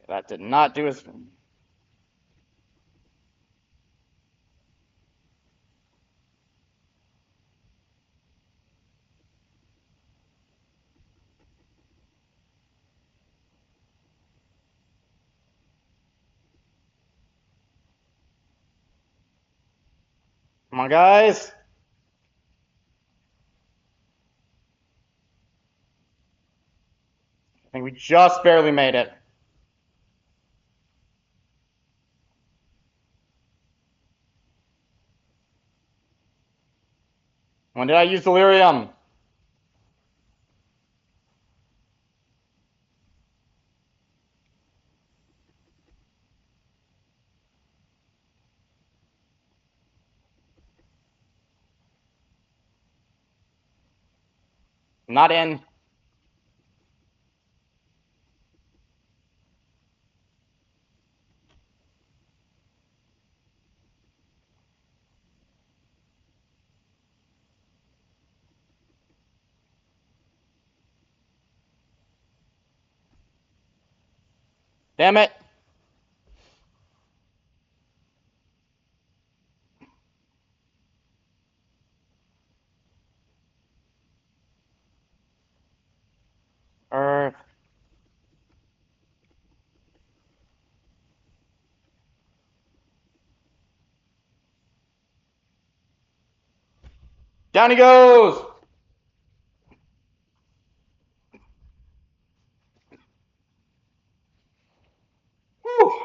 That did not do as. Come on, guys. I think we just barely made it. When did I use delirium? Not in. Damn it. Earth. Down he goes. Whew.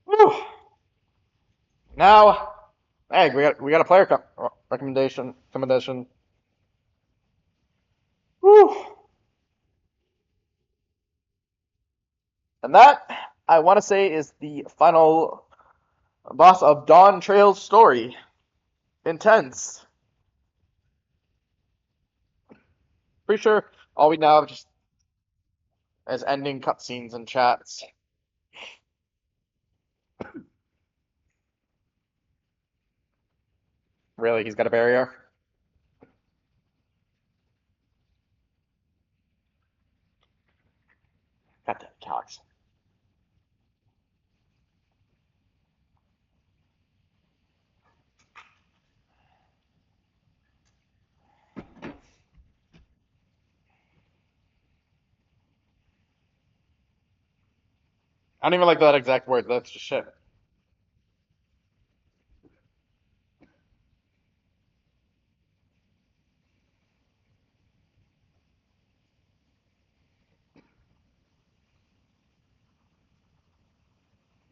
Whew. Now, hey, we got a player recommendation. Whew. And that I want to say is the final boss of Dawn Trail's story. Intense. Pretty sure all we now have just is ending cutscenes and chats. Really, he's got a barrier? God damn Calyx. I don't even like that exact word. That's just shit.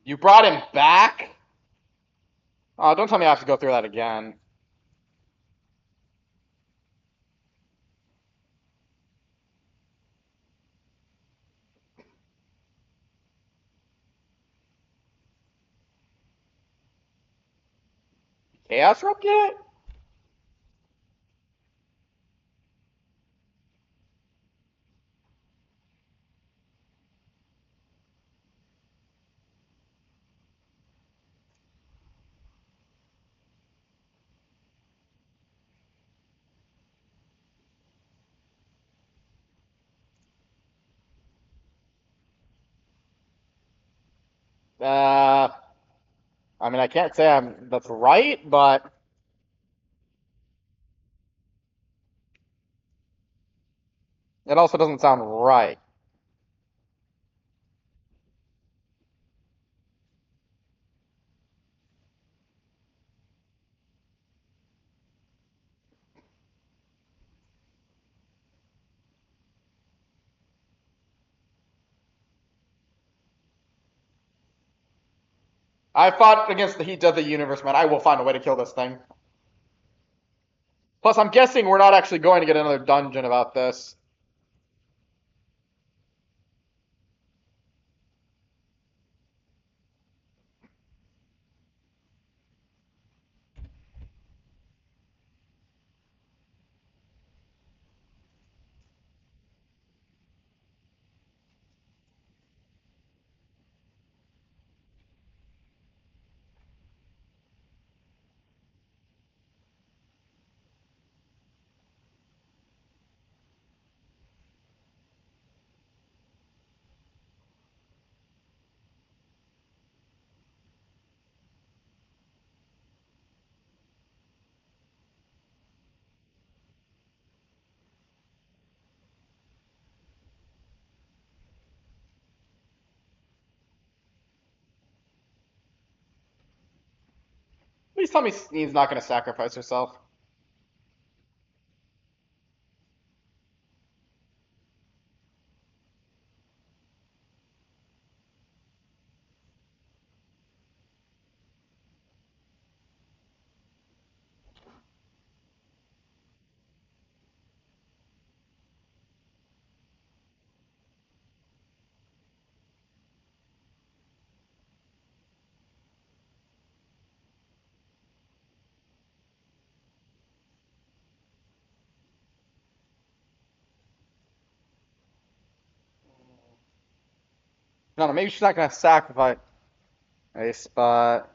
You brought him back? Oh, don't tell me I have to go through that again. Chaos Rocket? Uh, I mean, I can't say that's right, but it also doesn't sound right. I fought against the heat of the universe, man. I will find a way to kill this thing. Plus, I'm guessing we're not actually going to get another dungeon about this. Please tell me Sneed's not going to sacrifice herself. No, maybe she's not going to sacrifice a spot.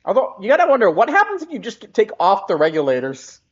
Although, you gotta wonder, what happens if you just take off the regulators?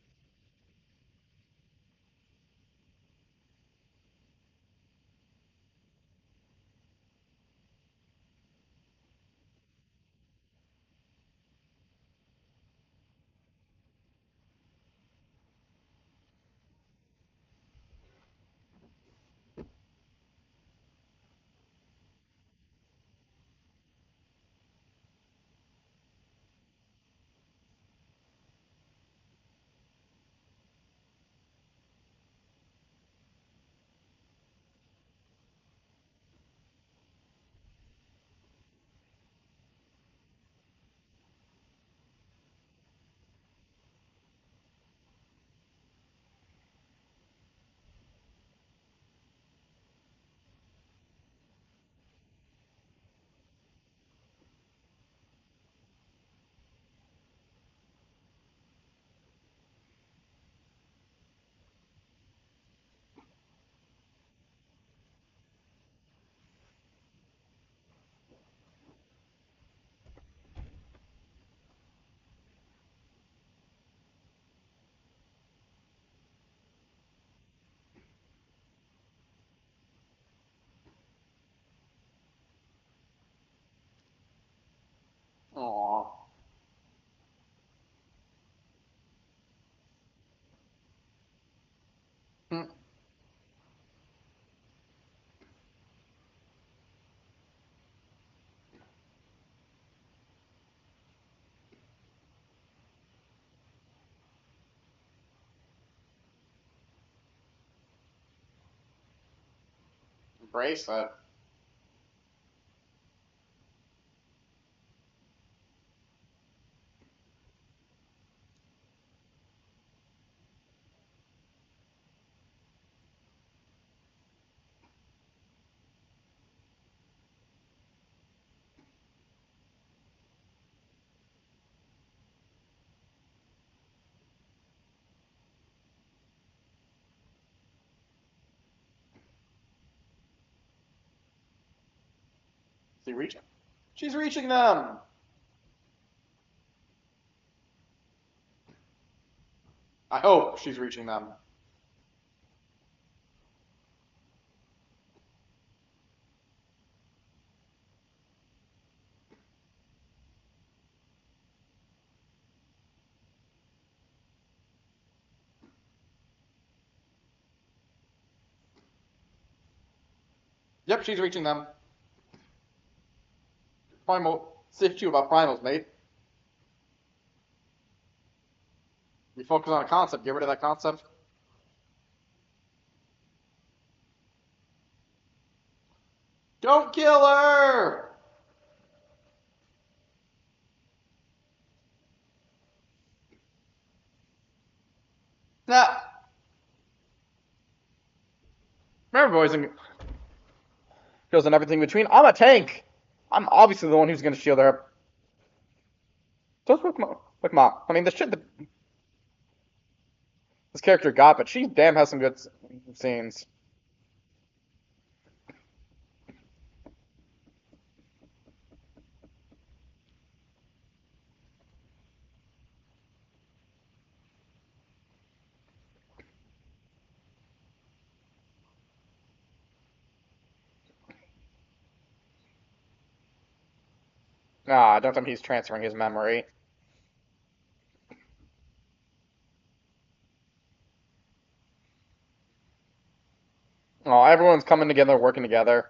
Bracelet. Is he reaching? She's reaching them! I hope she's reaching them. Yep, she's reaching them. Primal. Sift you about primals, mate. We focus on a concept. Get rid of that concept. Don't kill her! Nah. Remember, boys and girls and everything between, I'm a tank. I'm obviously the one who's going to shield her. Just with Mom. I mean, the shit that this character got, but she damn has some good scenes. Ah, don't tell me he's transferring his memory. Oh, everyone's coming together, working together.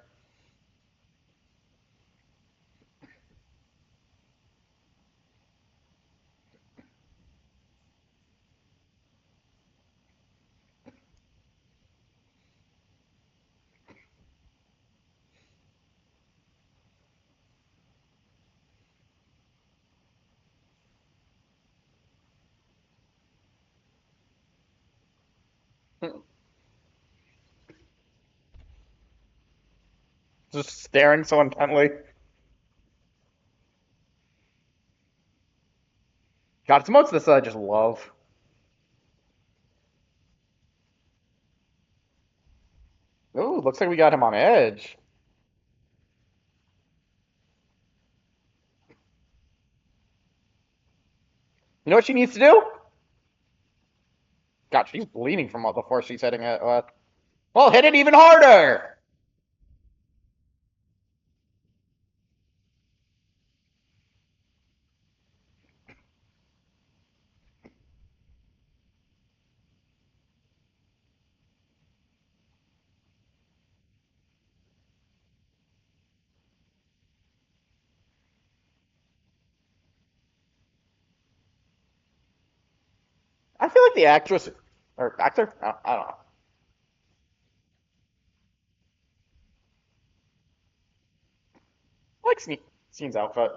Just staring so intently. God, it's most of this that I just love. Ooh, looks like we got him on edge. You know what she needs to do? God, she's bleeding from all the force she's hitting it with. Well, hit it even harder! I feel like the actress, or actor? I don't know. I like Scene's outfit.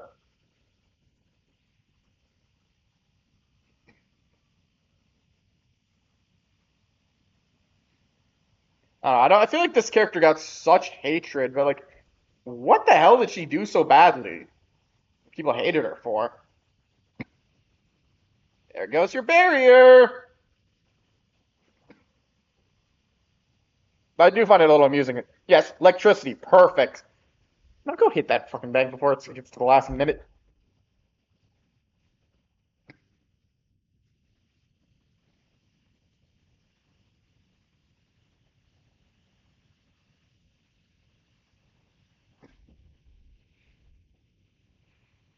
I don't. I feel like this character got such hatred, but like, what the hell did she do so badly? People hated her for. There goes your barrier. But I do find it a little amusing. Yes, electricity, perfect. Now go hit that fucking bag before it gets to the last minute.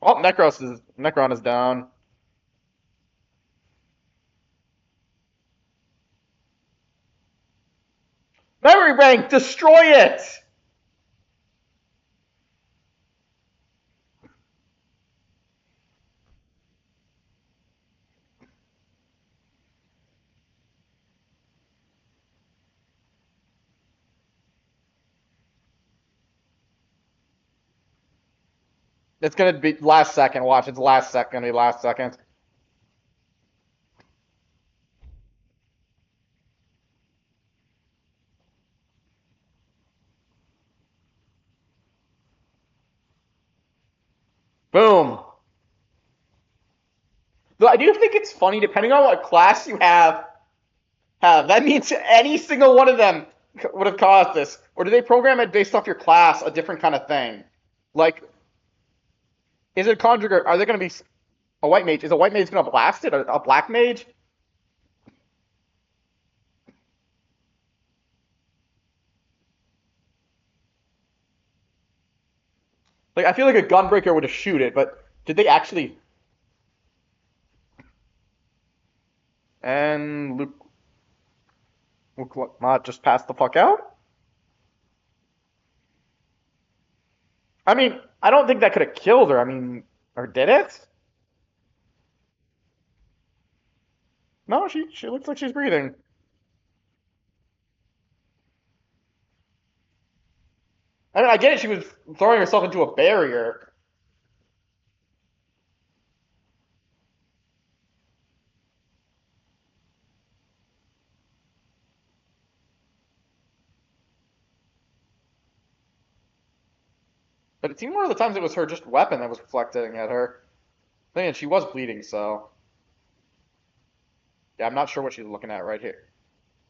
Oh, Necron is down. Memory bank, destroy it. It's gonna be last second. Watch, it's last second. Gonna be last second. Boom. Though I do think it's funny, depending on what class you have. That means any single one of them would have caused this. Or do they program it based off your class, a different kind of thing? Like, is it conjugate? Are they going to be a white mage? Is a white mage going to blast it? A black mage? Like, I feel like a gunbreaker would have shoot it, but did they actually? And Luke not just passed the fuck out? I mean, I don't think that could have killed her. I mean, or did it? No, she looks like she's breathing. I mean, I get it. She was throwing herself into a barrier, but it seemed one of the times it was her just weapon that was reflecting at her. And she was bleeding, so yeah, I'm not sure what she's looking at right here.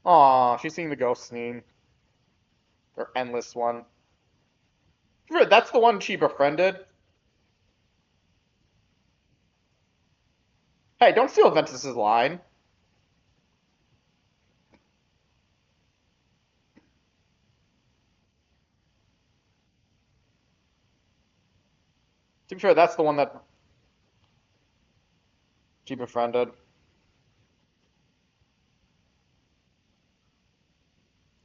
Aw, she's seeing the ghost scene or endless one. That's the one she befriended. Hey, don't steal Ventus's line. To be fair, that's the one that she befriended.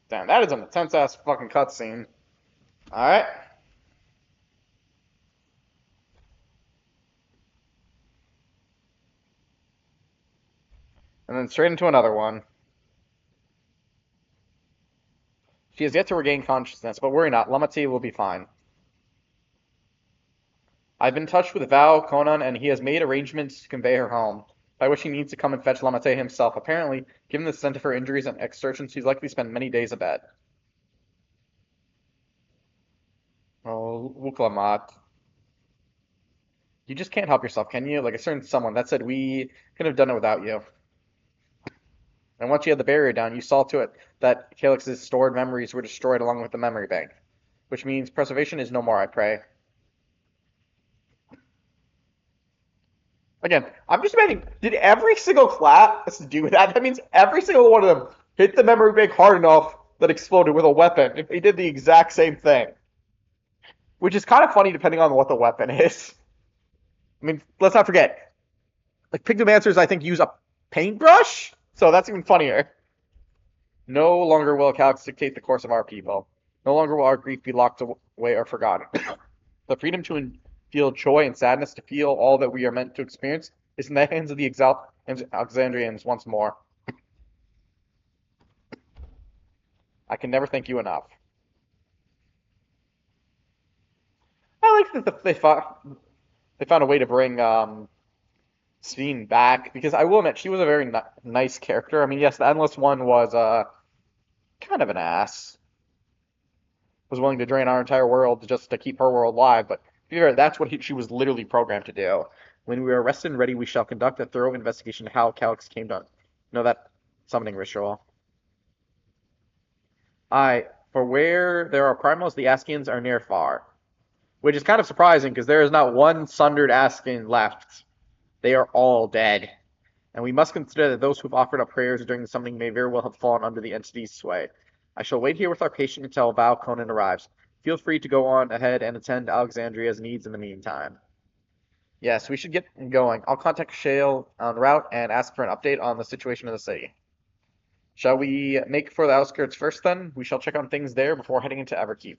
Damn, that is an intense ass fucking cutscene. All right. And then straight into another one. She has yet to regain consciousness, but worry not, Lamati will be fine. I've been in touch with Val Conan, and he has made arrangements to convey her home, by which he needs to come and fetch Lamate himself. Apparently, given the extent of her injuries and exertions, he's likely spent many days abed. Oh, Wuklamat. You just can't help yourself, can you? Like a certain someone that said we could have done it without you. And once you had the barrier down, you saw to it that Calyx's stored memories were destroyed along with the memory bank. Which means preservation is no more, I pray. Again, I'm just imagining, did every single class do that? That means every single one of them hit the memory bank hard enough that exploded with a weapon. If they did the exact same thing. Which is kind of funny depending on what the weapon is. I mean, let's not forget, like Pignomancers, I think, use a paintbrush? So that's even funnier. No longer will Calyx dictate the course of our people. No longer will our grief be locked away or forgotten. The freedom to feel joy and sadness, to feel all that we are meant to experience, is in the hands of the Alexandrians once more. I can never thank you enough. I like that they found a way to bring Sveen back, because I will admit she was a very nice character. I mean, yes, the Endless one was kind of an ass. Was willing to drain our entire world just to keep her world alive, but that's what she was literally programmed to do. When we are rested and ready, we shall conduct a thorough investigation of how Calyx came to know that summoning ritual. Aye, for where there are primals, the Askians are near far. Which is kind of surprising, because there is not one sundered Askian left. They are all dead. And we must consider that those who've offered up prayers during the summoning may very well have fallen under the entity's sway. I shall wait here with our patient until Val Conan arrives. Feel free to go on ahead and attend Alexandria's needs in the meantime. Yes, we should get going. I'll contact Shale en route and ask for an update on the situation in the city. Shall we make for the outskirts first then? We shall check on things there before heading into Everkeep.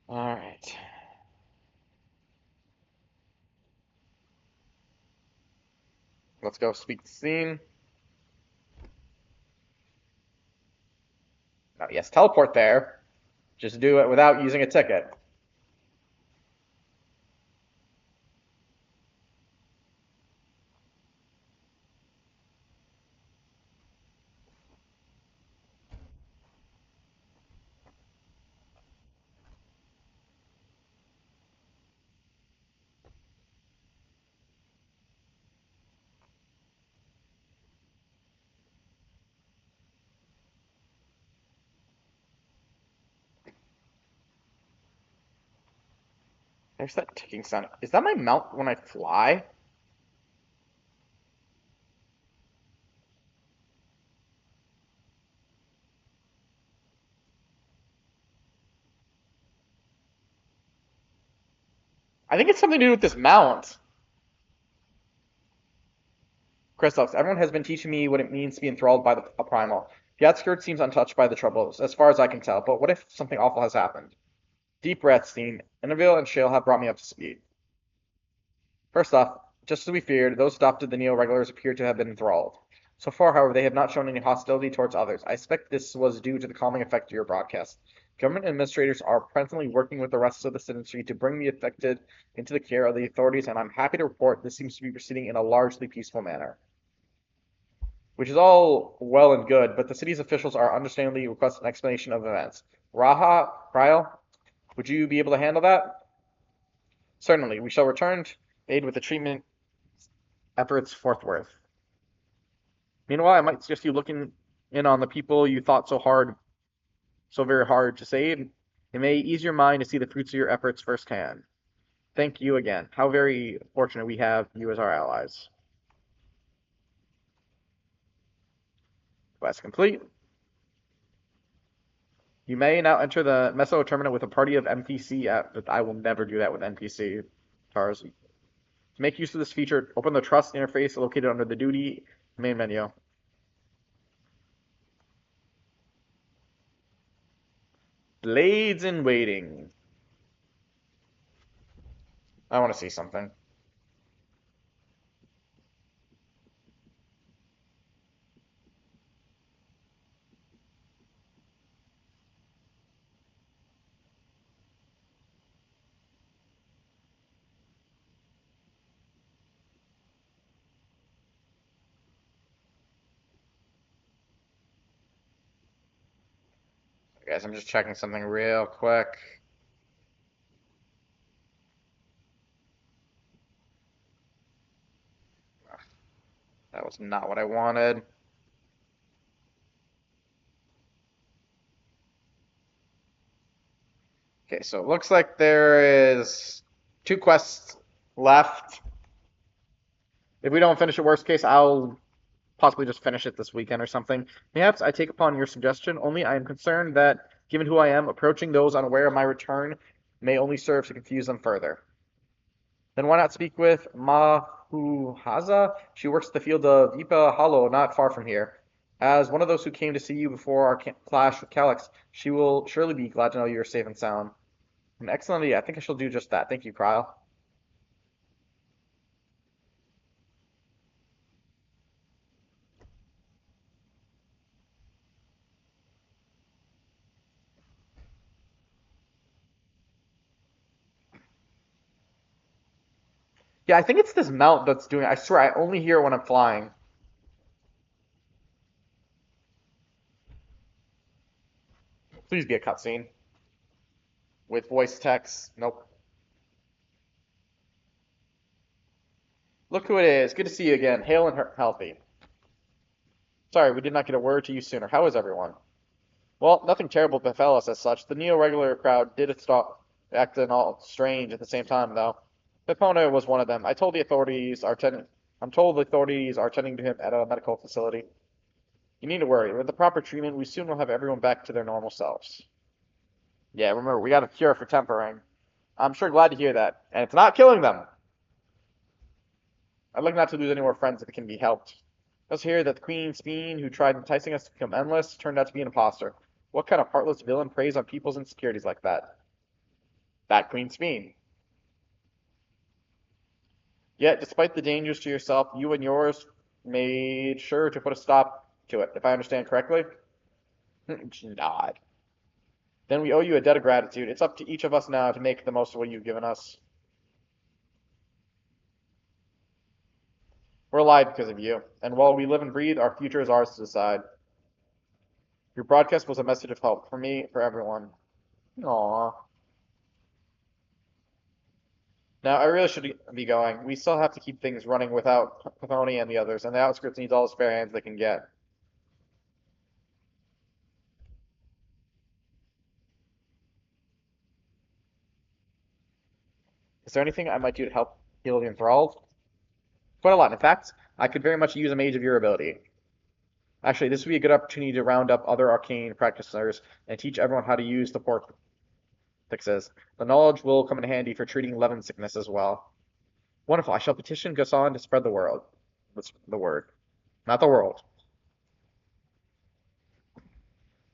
Alright. Let's go speak the scene. Now, yes, teleport there. Just do it without using a ticket. There's that ticking sound. Is that my mount when I fly? I think it's something to do with this mount. Kristoff, everyone has been teaching me what it means to be enthralled by a primal. The outskirts seems untouched by the troubles, as far as I can tell, but what if something awful has happened? Deep breath, Steen. Interville and Shale have brought me up to speed. First off, just as we feared, those adopted the Neo-Regulars appear to have been enthralled. So far, however, they have not shown any hostility towards others. I expect this was due to the calming effect of your broadcast. Government administrators are presently working with the rest of the citizenry to bring the affected into the care of the authorities, and I'm happy to report this seems to be proceeding in a largely peaceful manner. Which is all well and good, but the city's officials are understandably requesting an explanation of events. Raha, Ryle, would you be able to handle that? Certainly. We shall return to aid with the treatment efforts forthwith. Meanwhile, I might suggest you looking in on the people you thought so very hard to save. It may ease your mind to see the fruits of your efforts firsthand. Thank you again. How very fortunate we have you as our allies. Quest complete. You may now enter the Meso Terminal with a party of NPC but I will never do that with NPC cars. To make use of this feature, open the Trust interface located under the Duty main menu. Blades in waiting. I want to see something. Guys, I'm just checking something real quick. That was not what I wanted. Okay, so it looks like there is 2 quests left. If we don't finish it, worst case, I'll possibly just finish it this weekend or something. Perhaps I take upon your suggestion, only I am concerned that, given who I am, approaching those unaware of my return may only serve to confuse them further. Then why not speak with Mahuhaza? She works at the field of Ipa Hollow, not far from here. As one of those who came to see you before our clash with Calyx, she will surely be glad to know you are safe and sound. An excellent idea. I think I shall do just that. Thank you, Kyle. Yeah, I think it's this mount that's doing it. I swear, I only hear it when I'm flying. Please be a cutscene. With voice text. Nope. Look who it is. Good to see you again. Hale and healthy. Sorry, we did not get a word to you sooner. How is everyone? Well, nothing terrible befell us as such. The neo-regular crowd did stop acting all strange at the same time, though. Pipona was one of them. I'm told the authorities are tending to him at a medical facility. You need to worry. With the proper treatment, we soon will have everyone back to their normal selves. Yeah, remember, we got a cure for tempering. I'm sure glad to hear that. And it's not killing them. I'd like not to lose any more friends if it can be helped. Let's hear that the Queen Speen, who tried enticing us to become endless, turned out to be an imposter. What kind of heartless villain preys on people's insecurities like that? That Queen Speen. Yet, despite the dangers to yourself, you and yours made sure to put a stop to it, if I understand correctly. Nod. Then we owe you a debt of gratitude. It's up to each of us now to make the most of what you've given us. We're alive because of you, and while we live and breathe, our future is ours to decide. Your broadcast was a message of hope for me, for everyone. Aww. Now, I really should be going. We still have to keep things running without Pathoni and the others, and the outskirts needs all the spare hands they can get. Is there anything I might do to help heal the enthralled? Quite a lot. In fact, I could very much use a mage of your ability. Actually, this would be a good opportunity to round up other arcane practitioners and teach everyone how to use the port fixes. The knowledge will come in handy for treating Levin sickness as well. Wonderful. I shall petition Gasson to spread the word. The word. Not the world.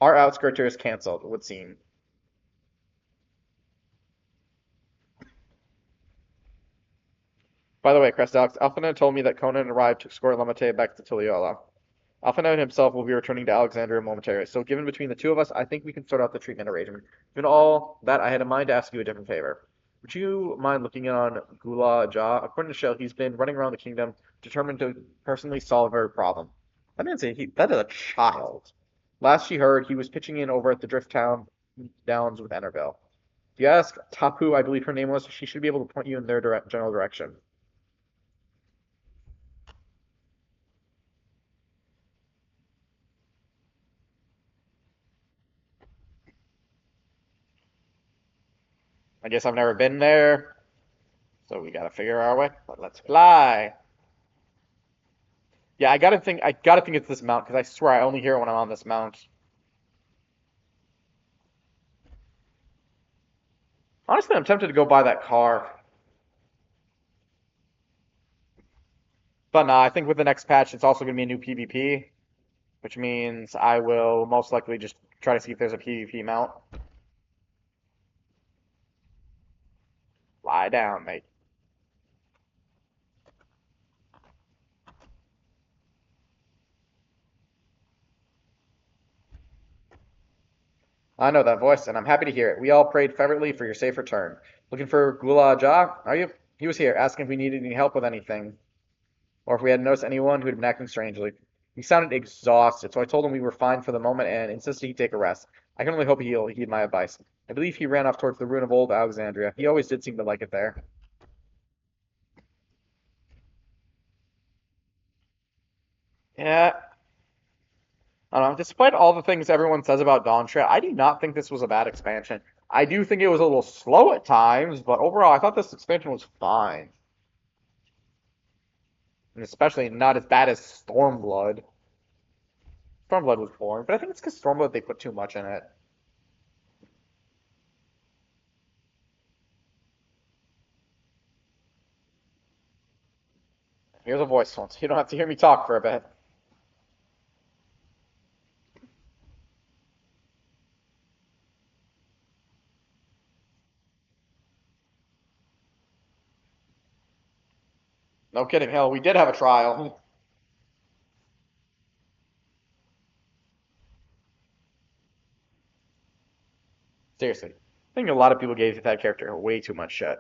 Our outskirter is cancelled, it would seem. By the way, Crestalex, Alphinaud told me that Conan arrived to escort Lamate back to Tuliola. Alphinaud himself will be returning to Alexandria momentarily, so given between the two of us, I think we can sort out the treatment arrangement. Given all that, I had in mind to ask you a different favor. Would you mind looking in on Gula Ja? According to Shell, he's been running around the kingdom, determined to personally solve every problem. That means that is a child. Last she heard, he was pitching in over at the Drift Town Downs with Enerville. If you ask Tapu, I believe her name was, she should be able to point you in their general direction. I guess I've never been there, so we gotta figure our way. But let's fly. Yeah, I gotta think it's this mount because I swear I only hear it when I'm on this mount. Honestly, I'm tempted to go buy that car, but nah, I think with the next patch, it's also gonna be a new PvP, which means I will most likely just try to see if there's a PvP mount. Lie down, mate. I know that voice, and I'm happy to hear it. We all prayed fervently for your safe return. Looking for Gula Ja, are you? He was here, asking if we needed any help with anything, or if we had noticed anyone who had been acting strangely. He sounded exhausted, so I told him we were fine for the moment and insisted he take a rest. I can only hope he'll heed my advice. I believe he ran off towards the ruin of old Alexandria. He always did seem to like it there. Yeah, I don't know. Despite all the things everyone says about Dawntree, I do not think this was a bad expansion. I do think it was a little slow at times, but overall, I thought this expansion was fine. And especially not as bad as Stormblood. Stormblood was boring, but I think it's because Stormblood they put too much in it. Here's a voice once. You don't have to hear me talk for a bit. No kidding. Hell, we did have a trial. Seriously. I think a lot of people gave that character way too much shit.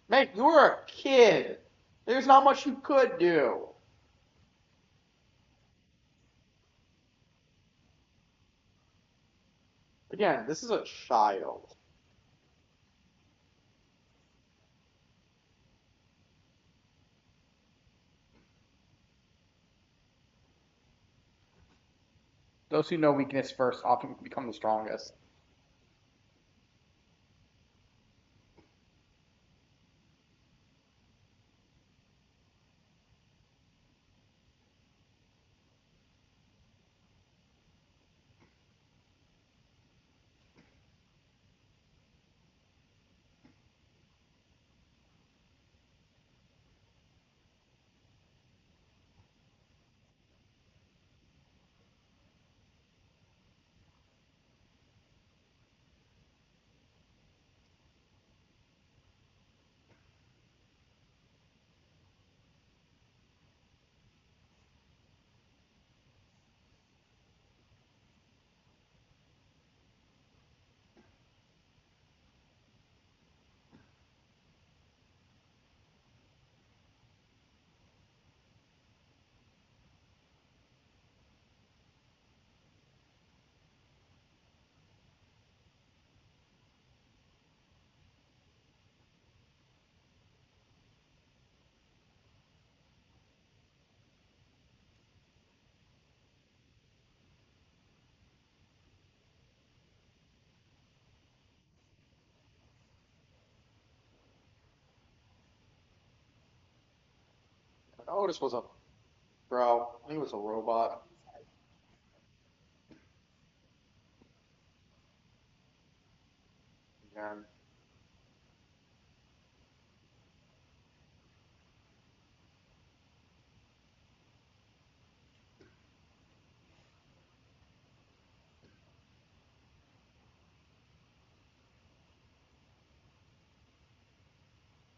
Mate, you were a kid. There's not much you could do. Again, this is a child. Those who know weakness first often become the strongest. Otis was a bro. He was a robot. Again.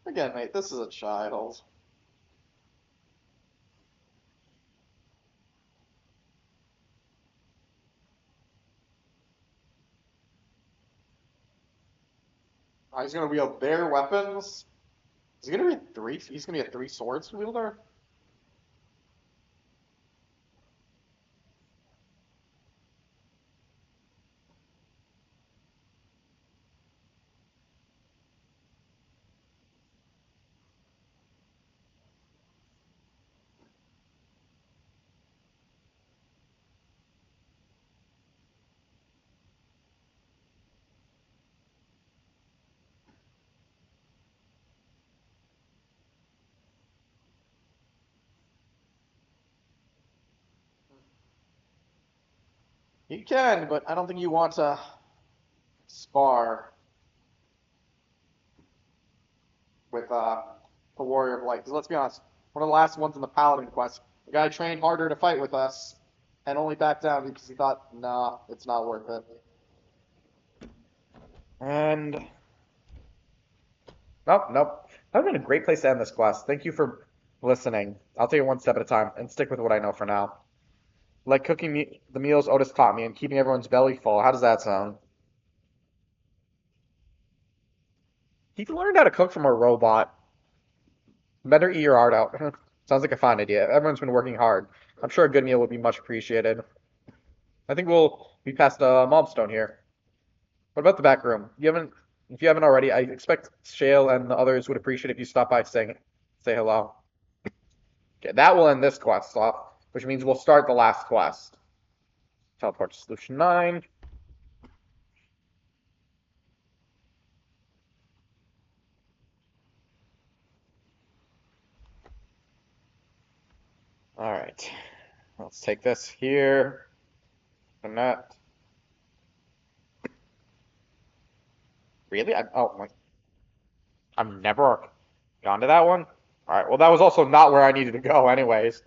Again, mate, this is a child. He's gonna wield their weapons. Is he gonna be three? He's gonna be a three swords wielder. He can, but I don't think you want to spar with the Warrior of Light. Because let's be honest, one of the last ones in the Paladin quest, the guy trained harder to fight with us and only backed down because he thought, nah, it's not worth it. And nope. That would have been a great place to end this quest. Thank you for listening. I'll take it one step at a time and stick with what I know for now. Like cooking the meals Otis taught me and keeping everyone's belly full. How does that sound? He learned how to cook from a robot. Better eat your heart out. Sounds like a fine idea. Everyone's been working hard. I'm sure a good meal would be much appreciated. I think we'll be past Milestone here. What about the back room? If you haven't already, I expect Shale and the others would appreciate if you stop by saying say hello. Okay, that will end this quest off, which means we'll start the last quest. Teleport to Solution 9. Alright. Let's take this here. And that. Really? I'm never gone to that one? Alright, well that was also not where I needed to go anyways.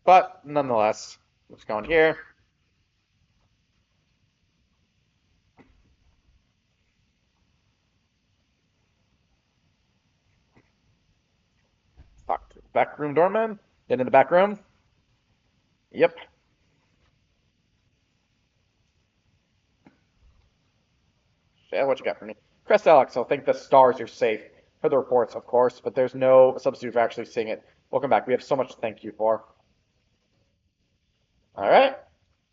But nonetheless, let's go in here. Fuck. Back room doorman? Get in the back room? Yep. Yeah, what you got for me? Crest Alex, I'll think the stars are safe. For the reports, of course, but there's no substitute for actually seeing it. Welcome back. We have so much to thank you for. Alright.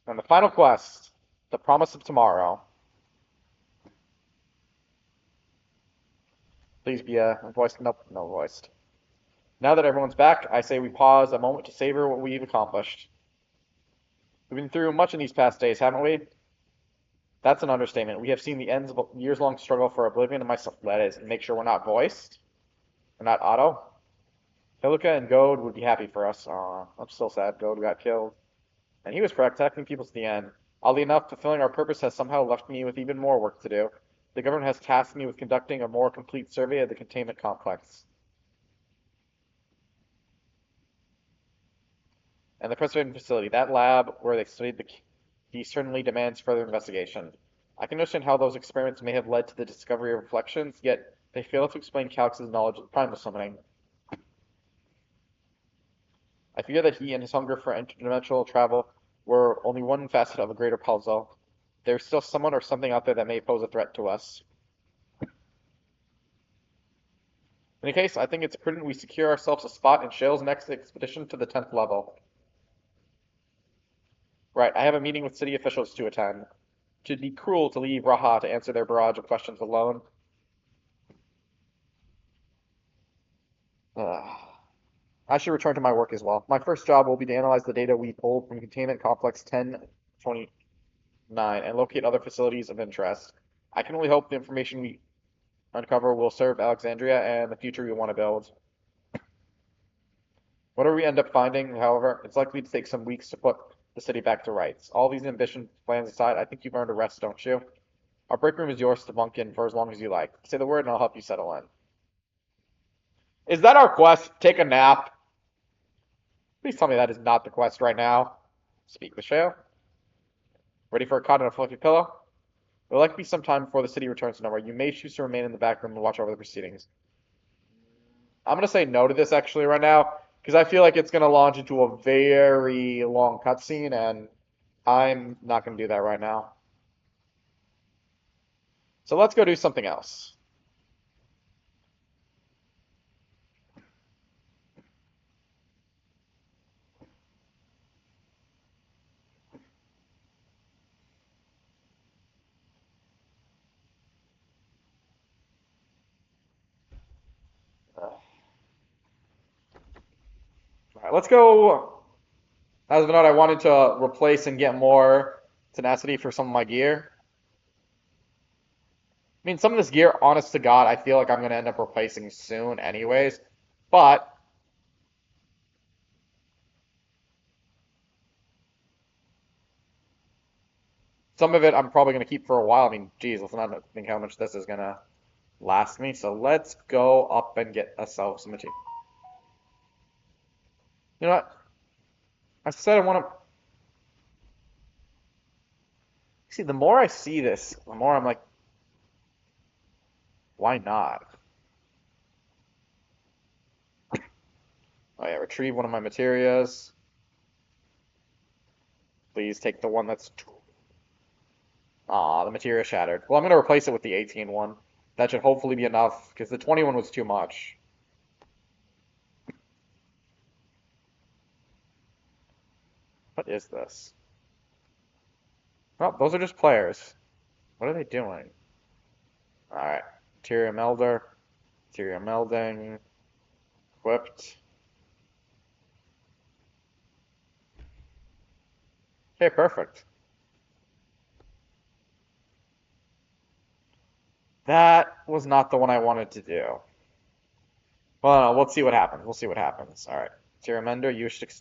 And the final quest. The Promise of Tomorrow. Please be voiced. Nope, no voiced. Now that everyone's back, I say we pause a moment to savor what we've accomplished. We've been through much in these past days, haven't we? That's an understatement. We have seen the ends of a years-long struggle for oblivion and myself, that is, and make sure we're not voiced. We're not auto. Hilika and Goad would be happy for us. Aw, I'm still sad Goad got killed. And he was protecting people to the end. Oddly enough, fulfilling our purpose has somehow left me with even more work to do. The government has tasked me with conducting a more complete survey of the containment complex. And the preservation facility, that lab where they studied the key certainly demands further investigation. I can understand how those experiments may have led to the discovery of reflections, yet they fail to explain Calyx's knowledge of primal summoning. I fear that he and his hunger for interdimensional travel were only one facet of a greater puzzle. There's still someone or something out there that may pose a threat to us. In any case, I think it's prudent we secure ourselves a spot in Shale's next expedition to the 10th level. Right, I have a meeting with city officials to attend. It'd be cruel to leave Raha to answer their barrage of questions alone. I should return to my work as well. My first job will be to analyze the data we pulled from Containment Complex 1029 and locate other facilities of interest. I can only hope the information we uncover will serve Alexandria and the future we want to build. Whatever we end up finding, however, it's likely to take some weeks to put the city back to rights. All these ambition plans aside, I think you've earned a rest, don't you? Our break room is yours to bunk in for as long as you like. Say the word and I'll help you settle in. Is that our quest? Take a nap? Please tell me that is not the quest right now. Speak with Shale. Ready for a cot and a fluffy pillow? It will likely be some time before the city returns to normal. You may choose to remain in the back room and watch over the proceedings. I'm gonna say no to this actually right now because I feel like it's gonna launch into a very long cutscene, and I'm not gonna do that right now. So let's go do something else. All right, let's go. As of note, I wanted to replace and get more tenacity for some of my gear. I mean, some of this gear, honest to God, I feel like I'm gonna end up replacing soon, anyways. But some of it I'm probably gonna keep for a while. I mean, geez, let's not think how much this is gonna last me. So let's go up and get ourselves some material. You know what? I said I want to. See, the more I see this, the more I'm like, why not? Oh yeah, retrieve one of my materials. Please take the one that's. Ah, the material shattered. Well, I'm gonna replace it with the 18 one. That should hopefully be enough, because the 21 was too much. What is this? Oh, those are just players. What are they doing? Alright. Material melder. Material melding. Equipped. Okay, perfect. That was not the one I wanted to do. Well, no, let's see what happens. We'll see what happens. All right. Material mender, you should.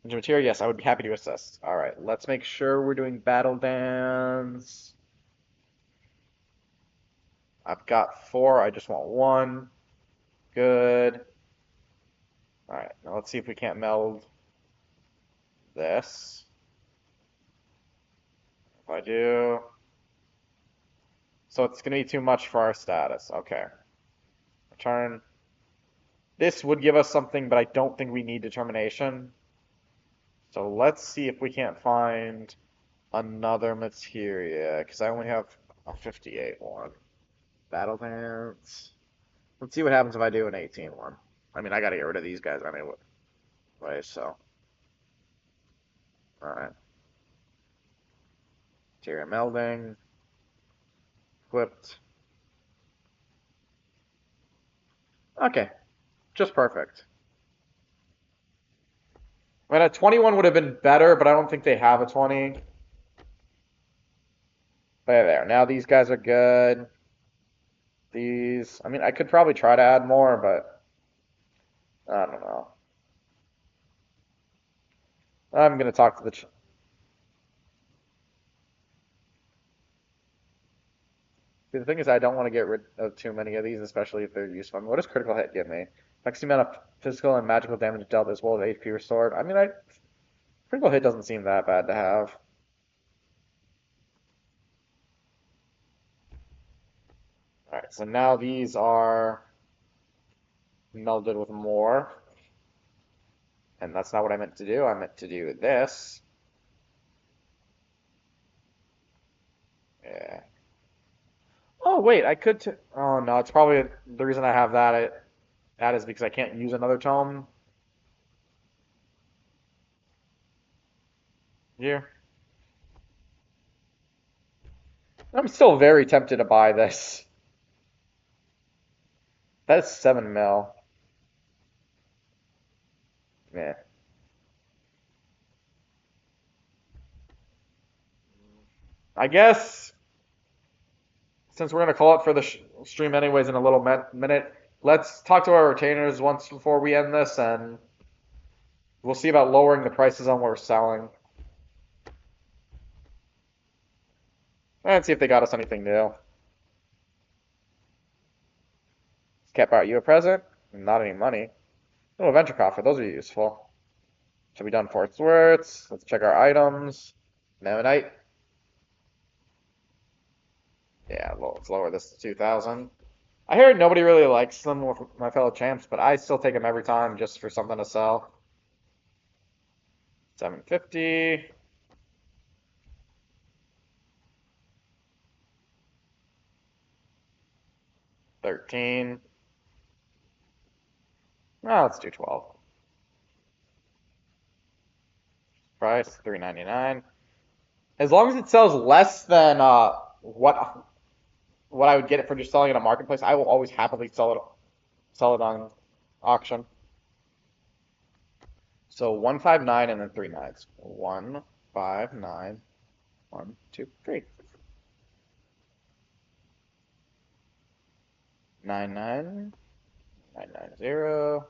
Into material, yes, I would be happy to assist. All right, let's make sure we're doing battle dance. I've got 4. I just want 1. Good. All right, now let's see if we can't meld this. If I do. So it's going to be too much for our status. Okay. Return. This would give us something, but I don't think we need determination. So let's see if we can't find another materia, because I only have a 58 one. Battle dance. Let's see what happens if I do an 18 one. I mean, I gotta get rid of these guys anyway, so. Alright. Materia melding. Equipped. Okay. Just perfect. I mean, a 21 would have been better, but I don't think they have a 20. There. Now these guys are good. These, I mean, I could probably try to add more, but I don't know. I'm gonna talk to the. The thing is, I don't want to get rid of too many of these, especially if they're useful. I mean, what does critical hit give me? Maximum amount of physical and magical damage dealt as well as HP restored. I mean, critical hit doesn't seem that bad to have. Alright, so now these are melded with more. And that's not what I meant to do. I meant to do this. Yeah. Oh, wait, I could oh, no, it's probably the reason I have that is because I can't use another tome here. I'm still very tempted to buy this. That is 7 mil. Yeah. I guess since we're gonna call it for the stream anyways in a little minute, let's talk to our retainers once before we end this, and We'll see about lowering the prices on what we're selling. And see if they got us anything new. Can't buy you a present? Not any money. Oh, venture coffer. Those are useful. Should be done for its worth. Let's check our items. Ammonite. Yeah, let's lower this to 2,000. I hear nobody really likes them with my fellow champs, but I still take them every time just for something to sell. 750. $13. Well, let's do 12. Price $3.99. As long as it sells less than what I would get it for just selling it on marketplace, I will always happily sell it on auction. So 159 and then 3 nines. 159, 1, 2, 3. 99, 990.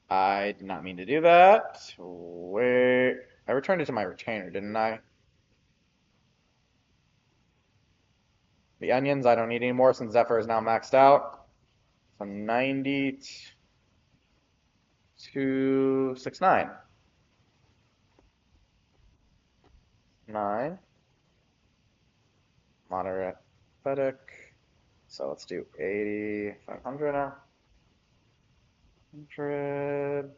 I did not mean to do that. Wait, I returned it to my retainer, didn't I? The onions I don't need anymore since Zephyr is now maxed out. So 9269. 9. Moderate, pathetic. So let's do 80, 500 now. 100.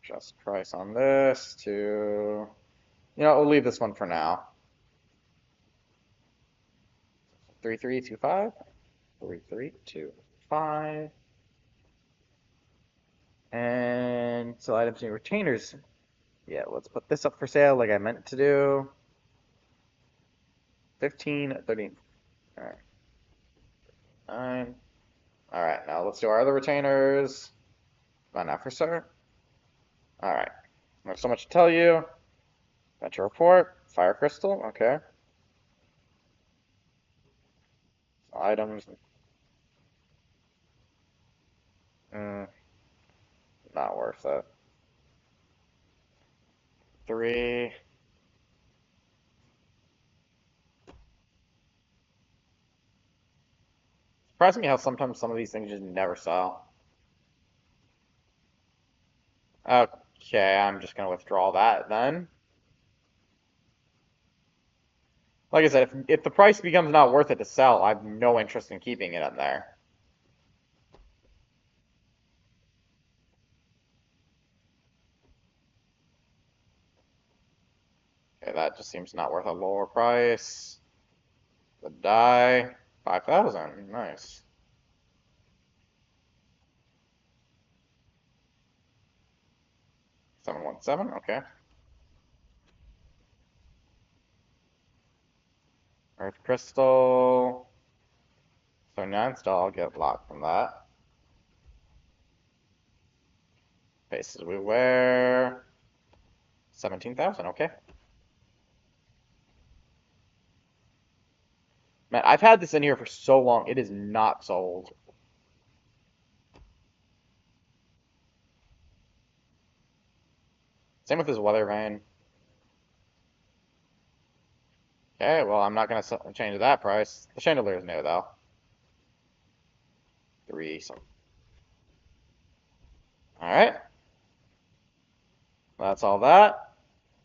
Just price on this to, we'll leave this one for now. 3325. 3325. And sell items and retainers. Yeah, let's put this up for sale like I meant to do. 15, 13. All right. 9. All right, now let's do our other retainers. Find out for sir. All right. I have so much to tell you. Venture report. Fire crystal. Okay. Items. Not worth it. 3. Surprising me how sometimes some of these things just never sell. Okay, I'm just gonna withdraw that then. Like I said, if the price becomes not worth it to sell, I have no interest in keeping it in there. Okay, that just seems not worth a lower price. The die, 5,000, nice. 717, okay. Earth crystal. So 9 still, I'll get locked from that. Faces we wear. 17,000, okay. Man, I've had this in here for so long, it is not sold. Same with this weather vane. Okay, well, I'm not going to change that price. The chandelier is new, though. 3, so. Alright. That's all that.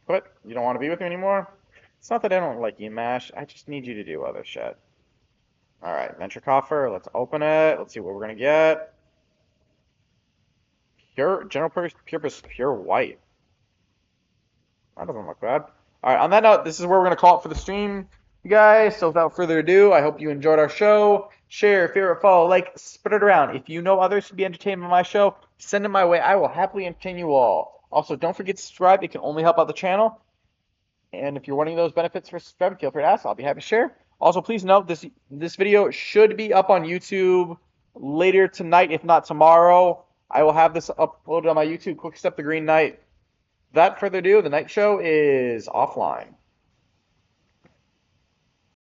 But you don't want to be with me anymore? It's not that I don't like you, Mash. I just need you to do other shit. Alright, venture coffer. Let's open it. Let's see what we're going to get. Pure, general purpose, pure white. That doesn't look bad. Alright, on that note, this is where we're going to call it for the stream, you guys. So without further ado, I hope you enjoyed our show. Share, favorite, follow, like, spread it around. If you know others who'd be entertained by my show, send them my way. I will happily entertain you all. Also, don't forget to subscribe. It can only help out the channel. And if you're wanting those benefits for subscribing, feel free to ask. I'll be happy to share. Also, please note this video should be up on YouTube later tonight, if not tomorrow. I will have this uploaded on my YouTube. Quick Step the Green Knight. Without further ado, the Knight Show is offline.